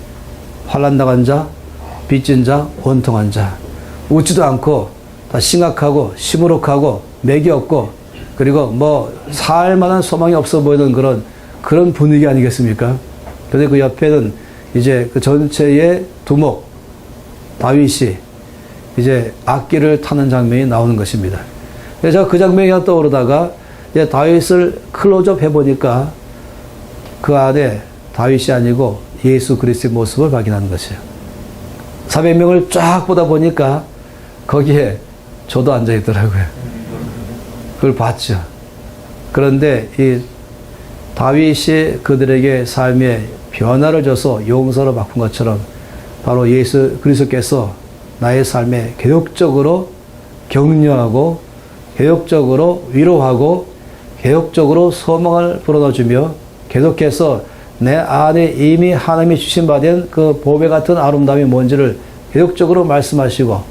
환난 당한 자, 빚진 자, 원통한 자. 웃지도 않고 다 심각하고 시무룩하고 맥이 없고, 그리고 뭐 살 만한 소망이 없어 보이는 그런 분위기 아니겠습니까? 그런데 그 옆에는 이제 그 전체의 두목 다윗이 이제 악기를 타는 장면이 나오는 것입니다. 그래서 그 장면이 떠오르다가 이제 다윗을 클로즈업 해보니까 그 안에 다윗이 아니고 예수 그리스도의 모습을 발견하는 것이에요. 400명을 쫙 보다 보니까 거기에 저도 앉아 있더라고요. 그걸 봤죠. 그런데 이 다윗이 그들에게 삶의 변화를 줘서 용서로 바꾼 것처럼 바로 예수 그리스도께서 나의 삶에 계속적으로 격려하고 계속적으로 위로하고 계속적으로 소망을 불어넣어주며 계속해서 내 안에 이미 하나님이 주신 바 된 그 보배 같은 아름다움이 뭔지를 계속적으로 말씀하시고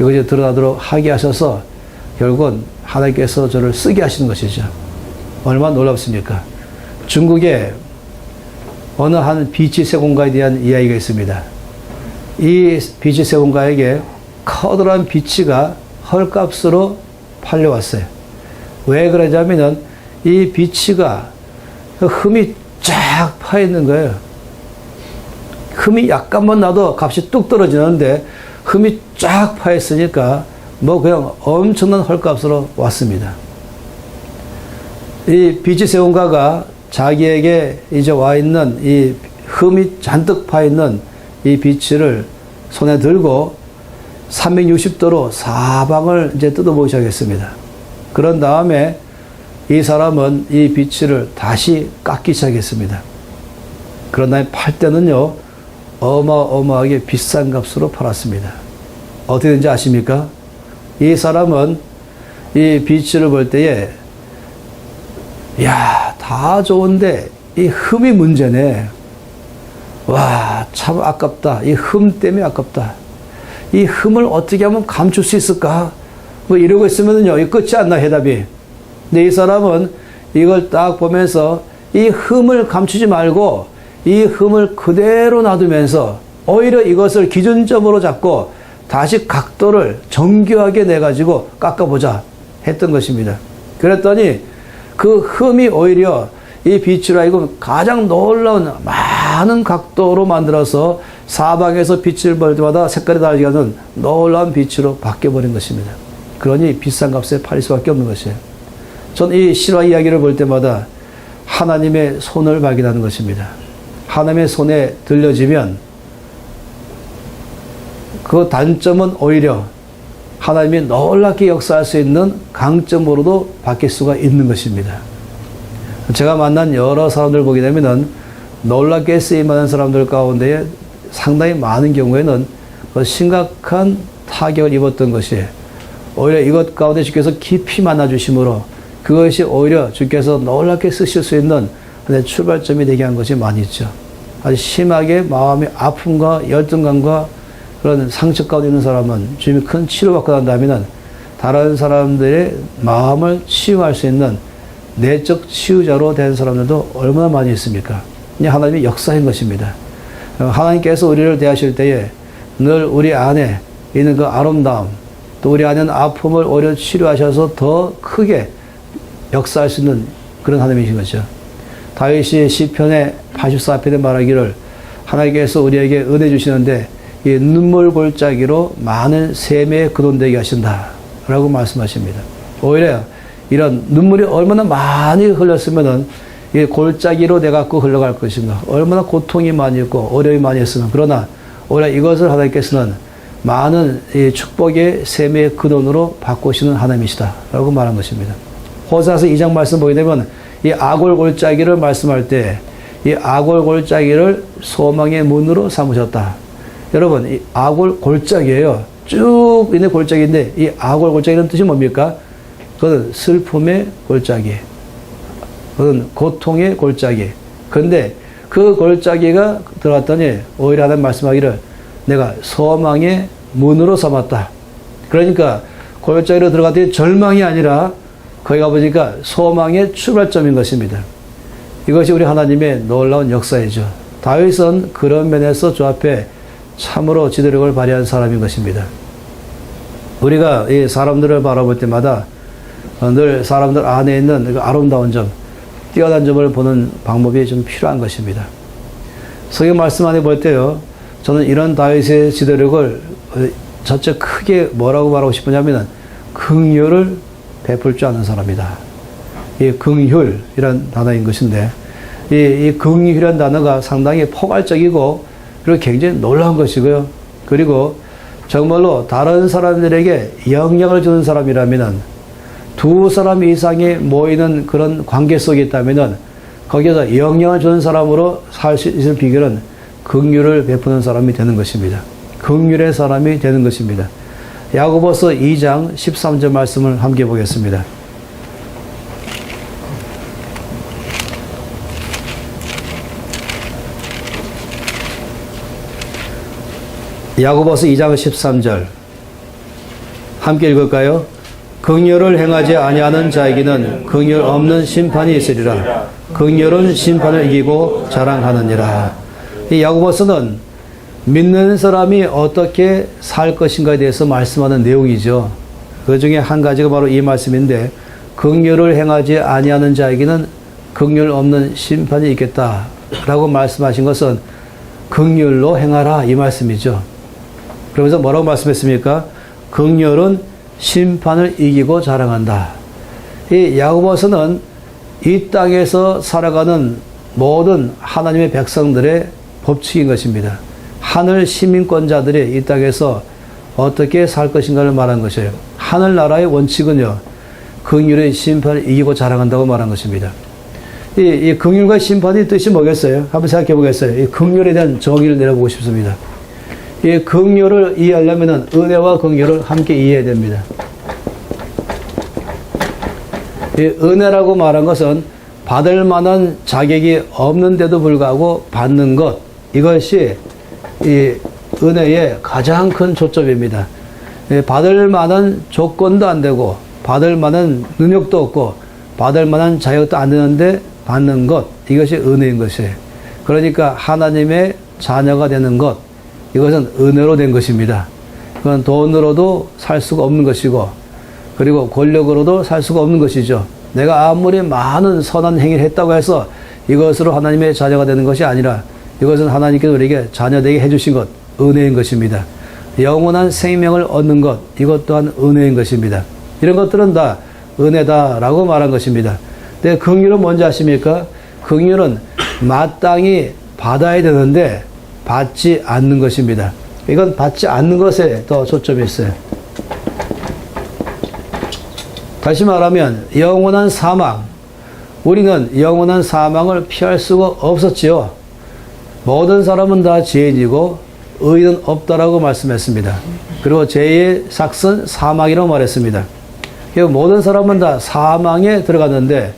이것이 드러나도록 하게 하셔서 결국은 하나님께서 저를 쓰게 하시는 것이죠. 얼마나 놀랍습니까? 중국에 어느 한 비치 세공가에 대한 이야기가 있습니다. 이 비치 세공가에게 커다란 비치가 헐값으로 팔려왔어요. 왜 그러냐면은 이 비치가 흠이 쫙 파있는 거예요. 흠이 약간만 나도 값이 뚝 떨어지는데 흠이 쫙 파있으니까 뭐 그냥 엄청난 헐값으로 왔습니다. 이 비치 세공가가 자기에게 이제 와 있는 이 흠이 잔뜩 파있는 이 비치를 손에 들고 360도로 사방을 이제 뜯어보기 시작했습니다. 그런 다음에 이 사람은 이 비치를 다시 깎기 시작했습니다. 그런 다음에 팔 때는요, 어마어마하게 비싼 값으로 팔았습니다. 어떻게 된지 아십니까? 이 사람은 이 비치를 볼 때에, 야, 다 좋은데 이 흠이 문제네. 와, 참 아깝다. 이 흠 때문에 아깝다. 이 흠을 어떻게 하면 감출 수 있을까? 뭐 이러고 있으면요, 이 끝이 안 나, 해답이. 근데 이 사람은 이걸 딱 보면서 이 흠을 감추지 말고 이 흠을 그대로 놔두면서 오히려 이것을 기준점으로 잡고 다시 각도를 정교하게 내가지고 깎아보자 했던 것입니다. 그랬더니 그 흠이 오히려 이 빛으로 하여금 가장 놀라운 많은 각도로 만들어서 사방에서 빛을 볼 때마다 색깔이 다르게 하는 놀라운 빛으로 바뀌어버린 것입니다. 그러니 비싼 값에 팔릴 수밖에 없는 것이에요. 전 이 실화 이야기를 볼 때마다 하나님의 손을 발견하는 것입니다. 하나님의 손에 들려지면 그 단점은 오히려 하나님이 놀랍게 역사할 수 있는 강점으로도 바뀔 수가 있는 것입니다. 제가 만난 여러 사람들 보게 되면은 놀랍게 쓰임받는 사람들 가운데 상당히 많은 경우에는 그 심각한 타격을 입었던 것이 오히려 이것 가운데 주께서 깊이 만나주심으로 그것이 오히려 주께서 놀랍게 쓰실 수 있는 출발점이 되게 한 것이 많이 있죠. 아주 심하게 마음의 아픔과 열등감과 그런 상처 가운데 있는 사람은 주님이 큰 치료받고 난 다음에는 다른 사람들의 마음을 치유할 수 있는 내적 치유자로 된 사람들도 얼마나 많이 있습니까? 하나님의 역사인 것입니다. 하나님께서 우리를 대하실 때에 늘 우리 안에 있는 그 아름다움, 또 우리 안에 있는 아픔을 오히려 치료하셔서 더 크게 역사할 수 있는 그런 하나님이신 거죠. 다윗이 시편의 84편에 말하기를 하나님께서 우리에게 은혜 주시는데 이 눈물 골짜기로 많은 샘에 거론되게 하신다 라고 말씀하십니다. 오히려 이런 눈물이 얼마나 많이 흘렸으면은 이 골짜기로 내가 흘러갈 것인가, 얼마나 고통이 많이 있고 어려움이 많이 있으면, 그러나 오히려 이것을 하나님께서는 많은 이 축복의 샘의 근원으로 바꾸시는 하나님이시다 라고 말한 것입니다. 호세아서 2장 말씀 보게 되면 이 아골 골짜기를 말씀할 때 이 아골 골짜기를 소망의 문으로 삼으셨다. 여러분, 이 아골 골짜기예요. 쭉 있는 골짜기인데 이 아골 골짜기는 뜻이 뭡니까? 그것은 슬픔의 골짜기. 그것은 고통의 골짜기. 그런데 그 골짜기가 들어갔더니 오히려 하나님 말씀하기를 내가 소망의 문으로 삼았다. 그러니까 골짜기로 들어갔더니 절망이 아니라 거기 가보니까 소망의 출발점인 것입니다. 이것이 우리 하나님의 놀라운 역사이죠. 다윗은 그런 면에서 주 앞에 참으로 지도력을 발휘한 사람인 것입니다. 우리가 이 사람들을 바라볼 때마다 늘 사람들 안에 있는 그 아름다운 점, 뛰어난 점을 보는 방법이 좀 필요한 것입니다. 성경 말씀 안에 볼 때요, 저는 이런 다윗의 지도력을 전체 크게 뭐라고 말하고 싶으냐면 긍휼을 베풀 줄 아는 사람이다. 이 긍휼이란 단어인 것인데 이 긍휼이란 단어가 상당히 포괄적이고 그리고 굉장히 놀라운 것이고요. 그리고 정말로 다른 사람들에게 영향을 주는 사람이라면 두 사람 이상이 모이는 그런 관계 속에 있다면 거기에서 영향을 주는 사람으로 살 수 있는 비결은 긍휼을 베푸는 사람이 되는 것입니다. 긍휼의 사람이 되는 것입니다. 야고보서 2장 13절 말씀을 함께 보겠습니다. 야고보서 2장 13절 함께 읽을까요? 긍휼을 행하지 아니하는 자에게는 긍휼 없는 심판이 있으리라. 긍휼은 심판을 이기고 자랑하느니라. 이 야고보서는 믿는 사람이 어떻게 살 것인가에 대해서 말씀하는 내용이죠. 그 중에 한 가지가 바로 이 말씀인데 긍휼을 행하지 아니하는 자에게는 긍휼 없는 심판이 있겠다라고 말씀하신 것은 긍휼로 행하라 이 말씀이죠. 그러면서 뭐라고 말씀했습니까? 긍휼은 심판을 이기고 자랑한다. 이 야고보서는 이 땅에서 살아가는 모든 하나님의 백성들의 법칙인 것입니다. 하늘 시민권자들이 이 땅에서 어떻게 살 것인가를 말한 것이에요. 하늘나라의 원칙은요, 긍휼의 심판을 이기고 자랑한다고 말한 것입니다. 이 긍휼과 심판의 뜻이 뭐겠어요? 한번 생각해 보겠어요. 이 긍휼에 대한 정의를 내려보고 싶습니다. 이 긍휼을 이해하려면 은혜와 긍휼을 함께 이해해야 됩니다. 이 은혜라고 말한 것은 받을 만한 자격이 없는데도 불구하고 받는 것, 이것이 이 은혜의 가장 큰 초점입니다. 받을 만한 조건도 안 되고 받을 만한 능력도 없고 받을 만한 자격도 안 되는데 받는 것, 이것이 은혜인 것이에요. 그러니까 하나님의 자녀가 되는 것, 이것은 은혜로 된 것입니다. 그건 돈으로도 살 수가 없는 것이고 그리고 권력으로도 살 수가 없는 것이죠. 내가 아무리 많은 선한 행위를 했다고 해서 이것으로 하나님의 자녀가 되는 것이 아니라 이것은 하나님께서 우리에게 자녀되게 해주신 것, 은혜인 것입니다. 영원한 생명을 얻는 것, 이것 또한 은혜인 것입니다. 이런 것들은 다 은혜다라고 말한 것입니다. 근데 긍휼은 뭔지 아십니까? 긍휼은 마땅히 받아야 되는데 받지 않는 것입니다. 이건 받지 않는 것에 더 초점이 있어요. 다시 말하면 영원한 사망, 우리는 영원한 사망을 피할 수가 없었지요. 모든 사람은 다 죄인이고 의인은 없다라고 말씀했습니다. 그리고 죄의 삭은 사망이라고 말했습니다. 모든 사람은 다 사망에 들어갔는데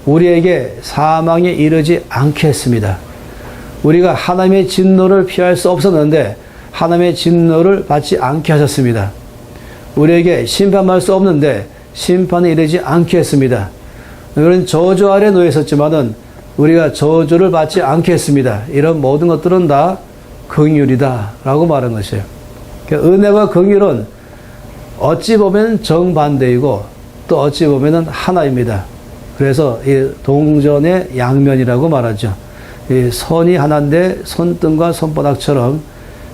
우리에게 사망에 이르지 않게 했습니다. 우리가 하나님의 진노를 피할 수 없었는데 하나님의 진노를 받지 않게 하셨습니다. 우리에게 심판할 수 없는데 심판에 이르지 않게 했습니다. 우리는 저주 아래 놓여 있었지만은 우리가 저주를 받지 않게 했습니다. 이런 모든 것들은 다 긍휼이다 라고 말한 것이에요. 그러니까 은혜와 긍휼은 어찌 보면 정반대이고 또 어찌 보면 하나입니다. 그래서 이 동전의 양면이라고 말하죠. 이 선이 하나인데 손등과 손바닥처럼,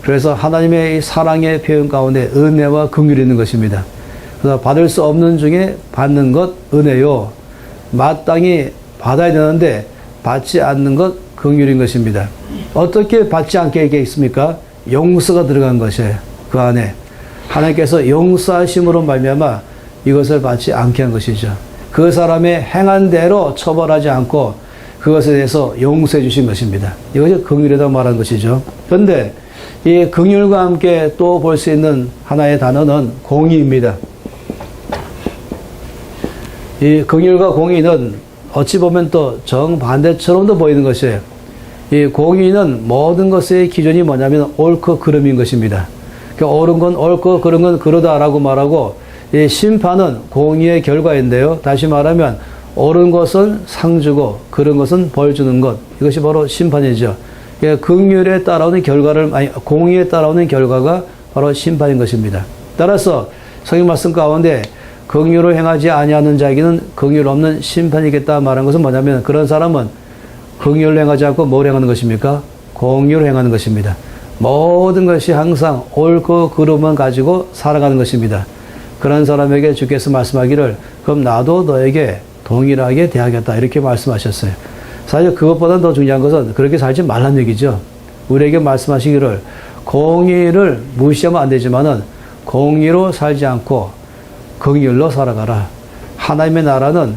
그래서 하나님의 이 사랑의 표현 가운데 은혜와 긍휼이 있는 것입니다. 그래서 받을 수 없는 중에 받는 것 은혜요, 마땅히 받아야 되는데 받지 않는 것 긍휼인 것입니다. 어떻게 받지 않게 하겠습니까? 용서가 들어간 것이에요. 그 안에 하나님께서 용서하심으로 말미암아 이것을 받지 않게 한 것이죠. 그 사람의 행한 대로 처벌하지 않고 그것에 대해서 용서해 주신 것입니다. 이것이 긍휼이라고 말한 것이죠. 그런데 이 긍휼과 함께 또 볼 수 있는 하나의 단어는 공의입니다. 이 긍휼과 공의는 어찌 보면 또 정반대처럼도 보이는 것이에요. 이 공의는 모든 것의 기준이 뭐냐면 옳고 그름인 것입니다. 그러니까 옳은 건 옳고 그른 건 그르다라고 말하고, 이 심판은 공의의 결과인데요. 다시 말하면 옳은 것은 상 주고 그른 것은 벌 주는 것, 이것이 바로 심판이죠. 그러니까 긍휼에 따라오는 공의에 따라오는 결과가 바로 심판인 것입니다. 따라서 성경 말씀 가운데 긍휼을 행하지 아니하는 자에게는 긍휼 없는 심판이겠다 말한 것은 뭐냐면, 그런 사람은 긍휼을 행하지 않고 뭘 행하는 것입니까? 공의를 행하는 것입니다. 모든 것이 항상 옳고 그름만 가지고 살아가는 것입니다. 그런 사람에게 주께서 말씀하기를 그럼 나도 너에게 동일하게 대하겠다 이렇게 말씀하셨어요. 사실 그것보다 더 중요한 것은 그렇게 살지 말란 얘기죠. 우리에게 말씀하시기를 공의를 무시하면 안 되지만은 공의로 살지 않고 긍휼로 살아가라. 하나님의 나라는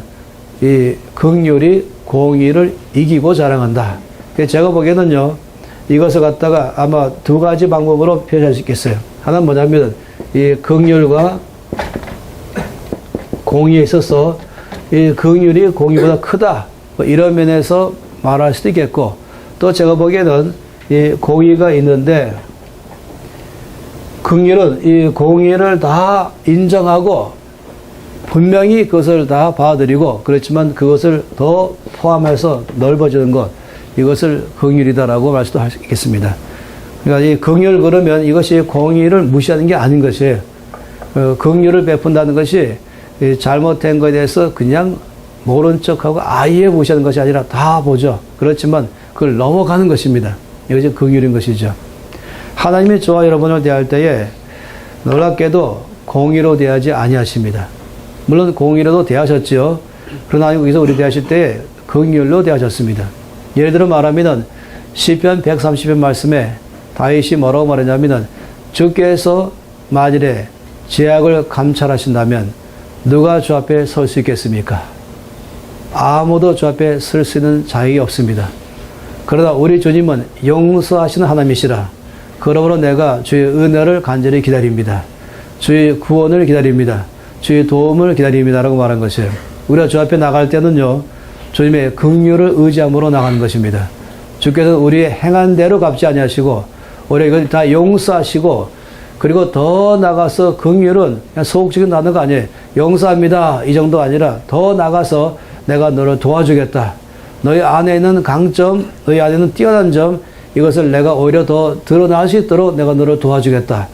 이 긍휼이 공의를 이기고 자랑한다. 제가 보기에는요, 이것을 갖다가 아마 두 가지 방법으로 표현할 수 있겠어요. 하나는 뭐냐면 이 긍휼과 공의에 있어서 이 긍휼이 공의보다 크다, 뭐 이런 면에서 말할 수도 있겠고, 또 제가 보기에는 이 공의가 있는데 긍휼은 이 공의를 다 인정하고 분명히 그것을 다 받아들이고, 그렇지만 그것을 더 포함해서 넓어지는 것, 이것을 긍휼이다라고 말 수도 있겠습니다. 그러니까 이 긍휼 그러면 이것이 공의를 무시하는 게 아닌 것이에요. 긍휼을 베푼다는 것이 잘못된 것에 대해서 그냥 모른 척하고 아예 무시하는 것이 아니라 다 보죠. 그렇지만 그걸 넘어가는 것입니다. 이것이 긍휼인 것이죠. 하나님이 저와 여러분을 대할 때에 놀랍게도 공의로 대하지 아니하십니다. 물론 공의로도 대하셨죠. 그러나 여기서 우리 대하실 때에 긍휼로 대하셨습니다. 예를 들어 말하면은 시편 130편 말씀에 다윗이 뭐라고 말하냐면은 주께서 만일에 죄악을 감찰하신다면 누가 주 앞에 설 수 있겠습니까? 아무도 주 앞에 설 수 있는 자격이 없습니다. 그러나 우리 주님은 용서하시는 하나님이시라. 그러므로 내가 주의 은혜를 간절히 기다립니다. 주의 구원을 기다립니다. 주의 도움을 기다립니다. 라고 말한 것이에요. 우리가 주 앞에 나갈 때는요, 주님의 긍휼을 의지함으로 나가는 것입니다. 주께서는 우리의 행한 대로 갚지 아니하시고 우리 이걸 다 용서하시고, 그리고 더 나가서 긍휼은 그냥 소극적인 단어가 아니에요. 용서합니다 이 정도 아니라 더 나가서 내가 너를 도와주겠다. 너희 안에 있는 강점, 너희 안에 있는 뛰어난 점, 이것을 내가 오히려 더 드러날 수 있도록 내가 너를 도와주겠다.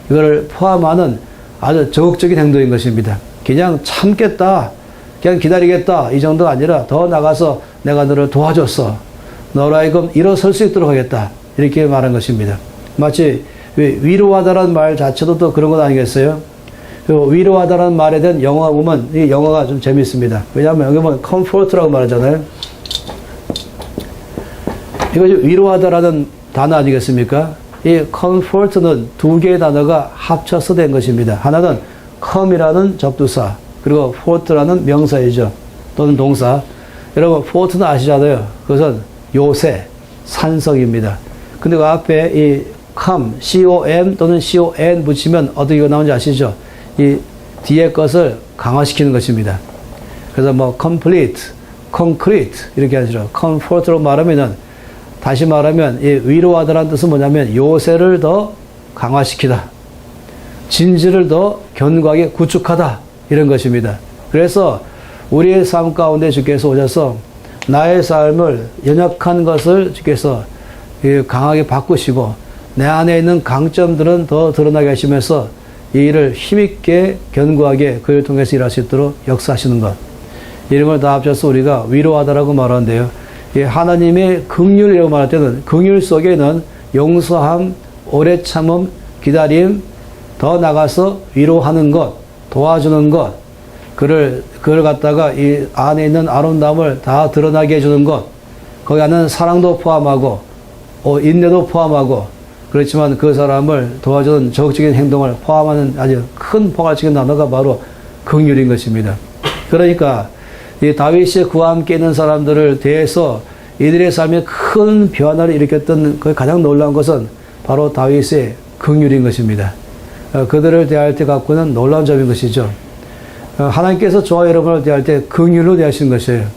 이걸 포함하는 아주 적극적인 행동인 것입니다. 그냥 참겠다, 그냥 기다리겠다 이 정도가 아니라 더 나가서 내가 너를 도와줬어. 너로 하여금 일어설 수 있도록 하겠다. 이렇게 말한 것입니다. 마치 위로하다라는 말 자체도 또 그런 것 아니겠어요? 위로하다라는 말에 대한 영어가 보면 이 영어가 좀 재밌습니다. 왜냐하면 여기 보면 comfort라고 말하잖아요. 이것이 위로하다라는 단어 아니겠습니까? 이 comfort는 두 개의 단어가 합쳐서 된 것입니다. 하나는 come이라는 접두사, 그리고 fort라는 명사이죠. 또는 동사. 여러분, fort는 아시잖아요. 그것은 요새, 산성입니다. 근데 그 앞에 이 come, com 또는 con 붙이면 어떻게 나오는지 아시죠? 이 뒤에 것을 강화시키는 것입니다. 그래서 뭐 complete, concrete 이렇게 하시죠. comfort로 말하면은, 다시 말하면 이 위로하다라는 뜻은 뭐냐면 요새를 더 강화시키다, 진지를 더 견고하게 구축하다, 이런 것입니다. 그래서 우리의 삶 가운데 주께서 오셔서 나의 삶을 연약한 것을 주께서 강하게 바꾸시고 내 안에 있는 강점들은 더 드러나게 하시면서 이 일을 힘있게 견고하게 그를 통해서 일할 수 있도록 역사하시는 것, 이런 걸 다 합쳐서 우리가 위로하다라고 말하는데요. 하나님의 긍휼이라고 말할 때는 긍휼 속에는 용서함, 오래 참음, 기다림, 더 나가서 위로하는 것, 도와주는 것, 그를 갖다가 이 안에 있는 아름다움을 다 드러나게 해주는 것, 거기 안에는 사랑도 포함하고 인내도 포함하고, 그렇지만 그 사람을 도와주는 적극적인 행동을 포함하는 아주 큰 포괄적인 단어가 바로 긍휼인 것입니다. 그러니까 이 다윗이 그와 함께 있는 사람들을 대해서 이들의 삶에 큰 변화를 일으켰던 그 가장 놀라운 것은 바로 다윗의 긍휼인 것입니다. 그들을 대할 때 갖고는 놀라운 점인 것이죠. 하나님께서 저와 여러분을 대할 때 긍휼로 대하시는 것이에요.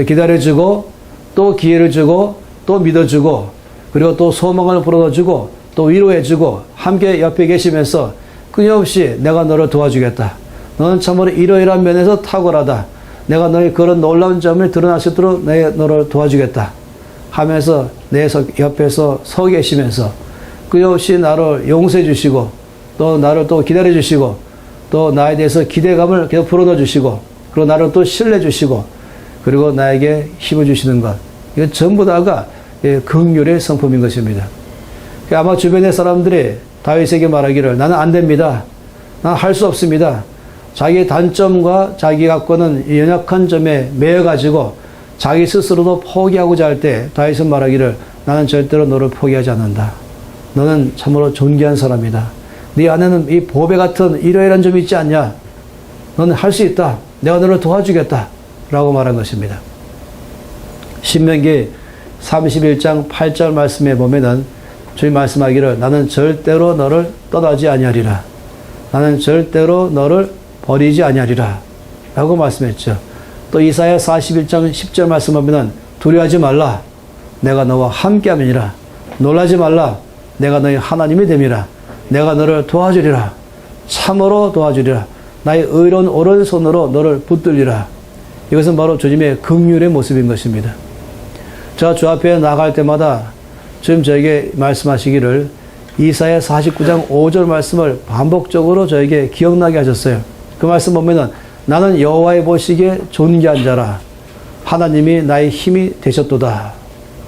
기다려주고 또 기회를 주고 또 믿어주고 그리고 또 소망을 불어넣어주고 또 위로해주고 함께 옆에 계시면서 끊임없이 내가 너를 도와주겠다. 너는 참으로 이러이러한 면에서 탁월하다. 내가 너의 그런 놀라운 점을 드러날 수 있도록 너를 도와주겠다. 하면서 내 옆에서 서 계시면서 끊임없이 나를 용서해 주시고 또 나를 또 기다려 주시고 또 나에 대해서 기대감을 계속 불어넣어 주시고 그리고 나를 또 신뢰해 주시고 그리고 나에게 힘을 주시는 것. 이건 전부 다가 긍휼의 성품인 것입니다. 아마 주변의 사람들이 다윗에게 말하기를 나는 안 됩니다. 나는 할 수 없습니다. 자기의 단점과 자기 갖고는 연약한 점에 매여가지고 자기 스스로도 포기하고자 할 때 다윗은 말하기를 나는 절대로 너를 포기하지 않는다. 너는 참으로 존귀한 사람이다. 네 안에는 이 보배 같은 이러이러한 점이 있지 않냐? 너는 할 수 있다. 내가 너를 도와주겠다. 라고 말한 것입니다. 신명기 31장 8절 말씀에 보면은 주님 말씀하기를 나는 절대로 너를 떠나지 아니하리라. 나는 절대로 너를 버리지 아니하리라. 라고 말씀했죠. 또 이사야 41장 10절 말씀 보면은 두려워하지 말라. 내가 너와 함께함이니라. 놀라지 말라. 내가 너의 하나님이 됨이라. 내가 너를 도와주리라. 참으로 도와주리라. 나의 의로운 오른손으로 너를 붙들리라. 이것은 바로 주님의 긍휼의 모습인 것입니다. 제가 주 앞에 나갈 때마다 주님 저에게 말씀하시기를 이사야 49장 5절 말씀을 반복적으로 저에게 기억나게 하셨어요. 그 말씀 보면은 나는 여호와의 보시기에 존귀한 자라. 하나님이 나의 힘이 되셨도다.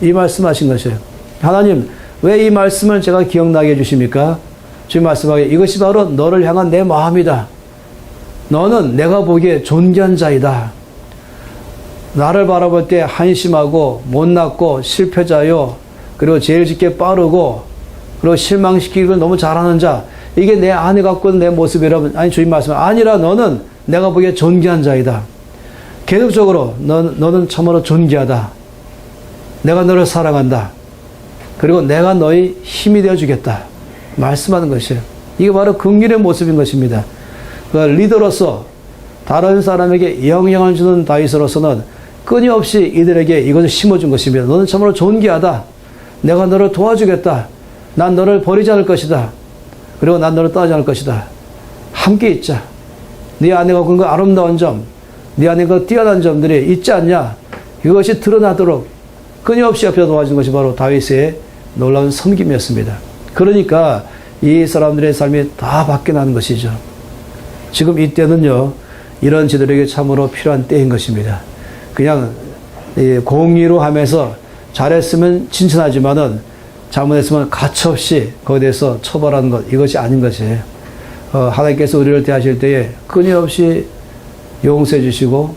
이 말씀하신 것이에요. 하나님 왜 이 말씀을 제가 기억나게 해주십니까? 주님 말씀하기에 이것이 바로 너를 향한 내 마음이다. 너는 내가 보기에 존귀한 자이다. 나를 바라볼 때 한심하고 못났고 실패자요. 그리고 제일 짓게 빠르고 그리고 실망시키기를 너무 잘하는 자. 이게 내 안에 갖고 있는 내 모습이라면 아니 주님 말씀 아니라 너는 내가 보기에 존귀한 자이다. 계속적으로 너는 참으로 존귀하다. 내가 너를 사랑한다. 그리고 내가 너의 힘이 되어주겠다. 말씀하는 것이에요. 이게 바로 긍휼의 모습인 것입니다. 그 리더로서 다른 사람에게 영향을 주는 다윗으로서는 끊임없이 이들에게 이것을 심어준 것입니다. 너는 참으로 존귀하다. 내가 너를 도와주겠다. 난 너를 버리지 않을 것이다. 그리고 난 너를 떠나지 않을 것이다. 함께 있자. 네 안에 갖고 있는 그 아름다운 점, 네 안에 그 뛰어난 점들이 있지 않냐? 이것이 드러나도록 끊임없이 옆에 도와주는 것이 바로 다윗의 놀라운 섬김이었습니다. 그러니까 이 사람들의 삶이 다 바뀌어나는 것이죠. 지금 이때는요, 이런 지들에게 참으로 필요한 때인 것입니다. 그냥 공의로 하면서 잘했으면 칭찬하지만은 잘못했으면 가차없이 거기에 대해서 처벌하는 것, 이것이 아닌 것이에요. 하나님께서 우리를 대하실 때에 끊임없이 용서해 주시고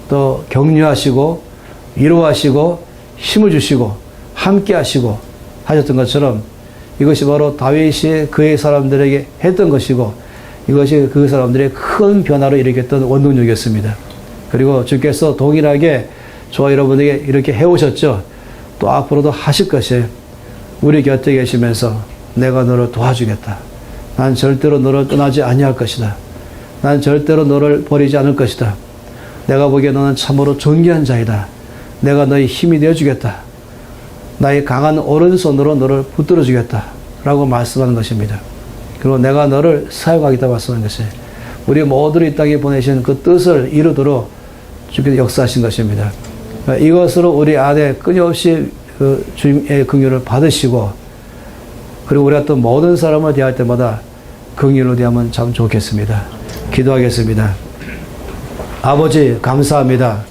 또 격려하시고 위로하시고 힘을 주시고 함께 하시고 하셨던 것처럼 이것이 바로 다윗이 그의 사람들에게 했던 것이고 이것이 그 사람들의 큰 변화를 일으켰던 원동력이었습니다. 그리고 주께서 동일하게 저와 여러분에게 이렇게 해오셨죠. 또 앞으로도 하실 것이에요. 우리 곁에 계시면서 내가 너를 도와주겠다. 난 절대로 너를 떠나지 아니할 것이다. 난 절대로 너를 버리지 않을 것이다. 내가 보기에 너는 참으로 존귀한 자이다. 내가 너의 힘이 되어주겠다. 나의 강한 오른손으로 너를 붙들어 주겠다. 라고 말씀하는 것입니다. 그리고 내가 너를 사용하겠다 말씀하는 것이에요. 우리 모두를 이 땅에 보내신 그 뜻을 이루도록 주께서 역사하신 것입니다. 이것으로 우리 안에 끊임없이 그 주님의 긍휼을 받으시고 그리고 우리가 또 모든 사람을 대할 때마다 긍휼로 대하면 참 좋겠습니다. 기도하겠습니다. 아버지 감사합니다.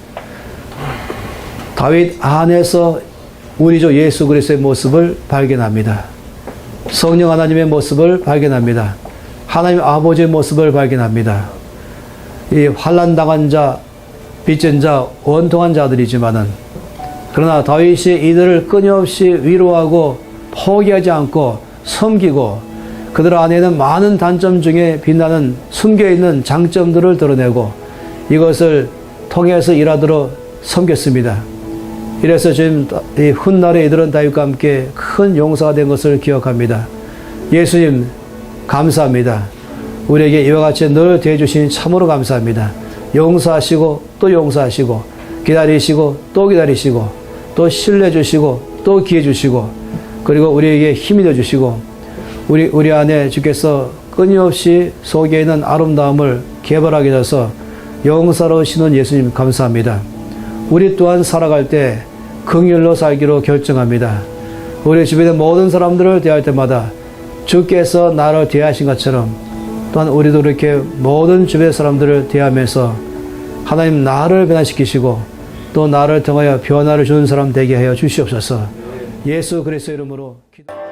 다윗 안에서 우리 주 예수 그리스도의 모습을 발견합니다. 성령 하나님의 모습을 발견합니다. 하나님 아버지의 모습을 발견합니다. 이 환난당한 자, 빚진 자, 원통한 자들이지만은 그러나 다윗이 이들을 끊임없이 위로하고 포기하지 않고 섬기고 그들 안에는 많은 단점 중에 빛나는 숨겨있는 장점들을 드러내고 이것을 통해서 일하도록 섬겼습니다. 이래서 지금 이 훗날에 이들은 다윗과 함께 큰 용사가 된 것을 기억합니다. 예수님 감사합니다. 우리에게 이와 같이 늘 대해주신 참으로 감사합니다. 용서하시고 또 용서하시고 기다리시고 또 기다리시고 또 신뢰 주시고 또 기회 주시고 그리고 우리에게 힘이 되어주시고 우리 안에 주께서 끊임없이 속에 있는 아름다움을 개발하게 해서 용사로우시는 예수님 감사합니다. 우리 또한 살아갈 때 긍휼로 살기로 결정합니다. 우리 주변의 모든 사람들을 대할 때마다 주께서 나를 대하신 것처럼 또한 우리도 이렇게 모든 주변 사람들을 대하면서 하나님 나를 변화시키시고 또 나를 통하여 변화를 주는 사람 되게 하여 주시옵소서. 예수 그리스도의 이름으로 기도.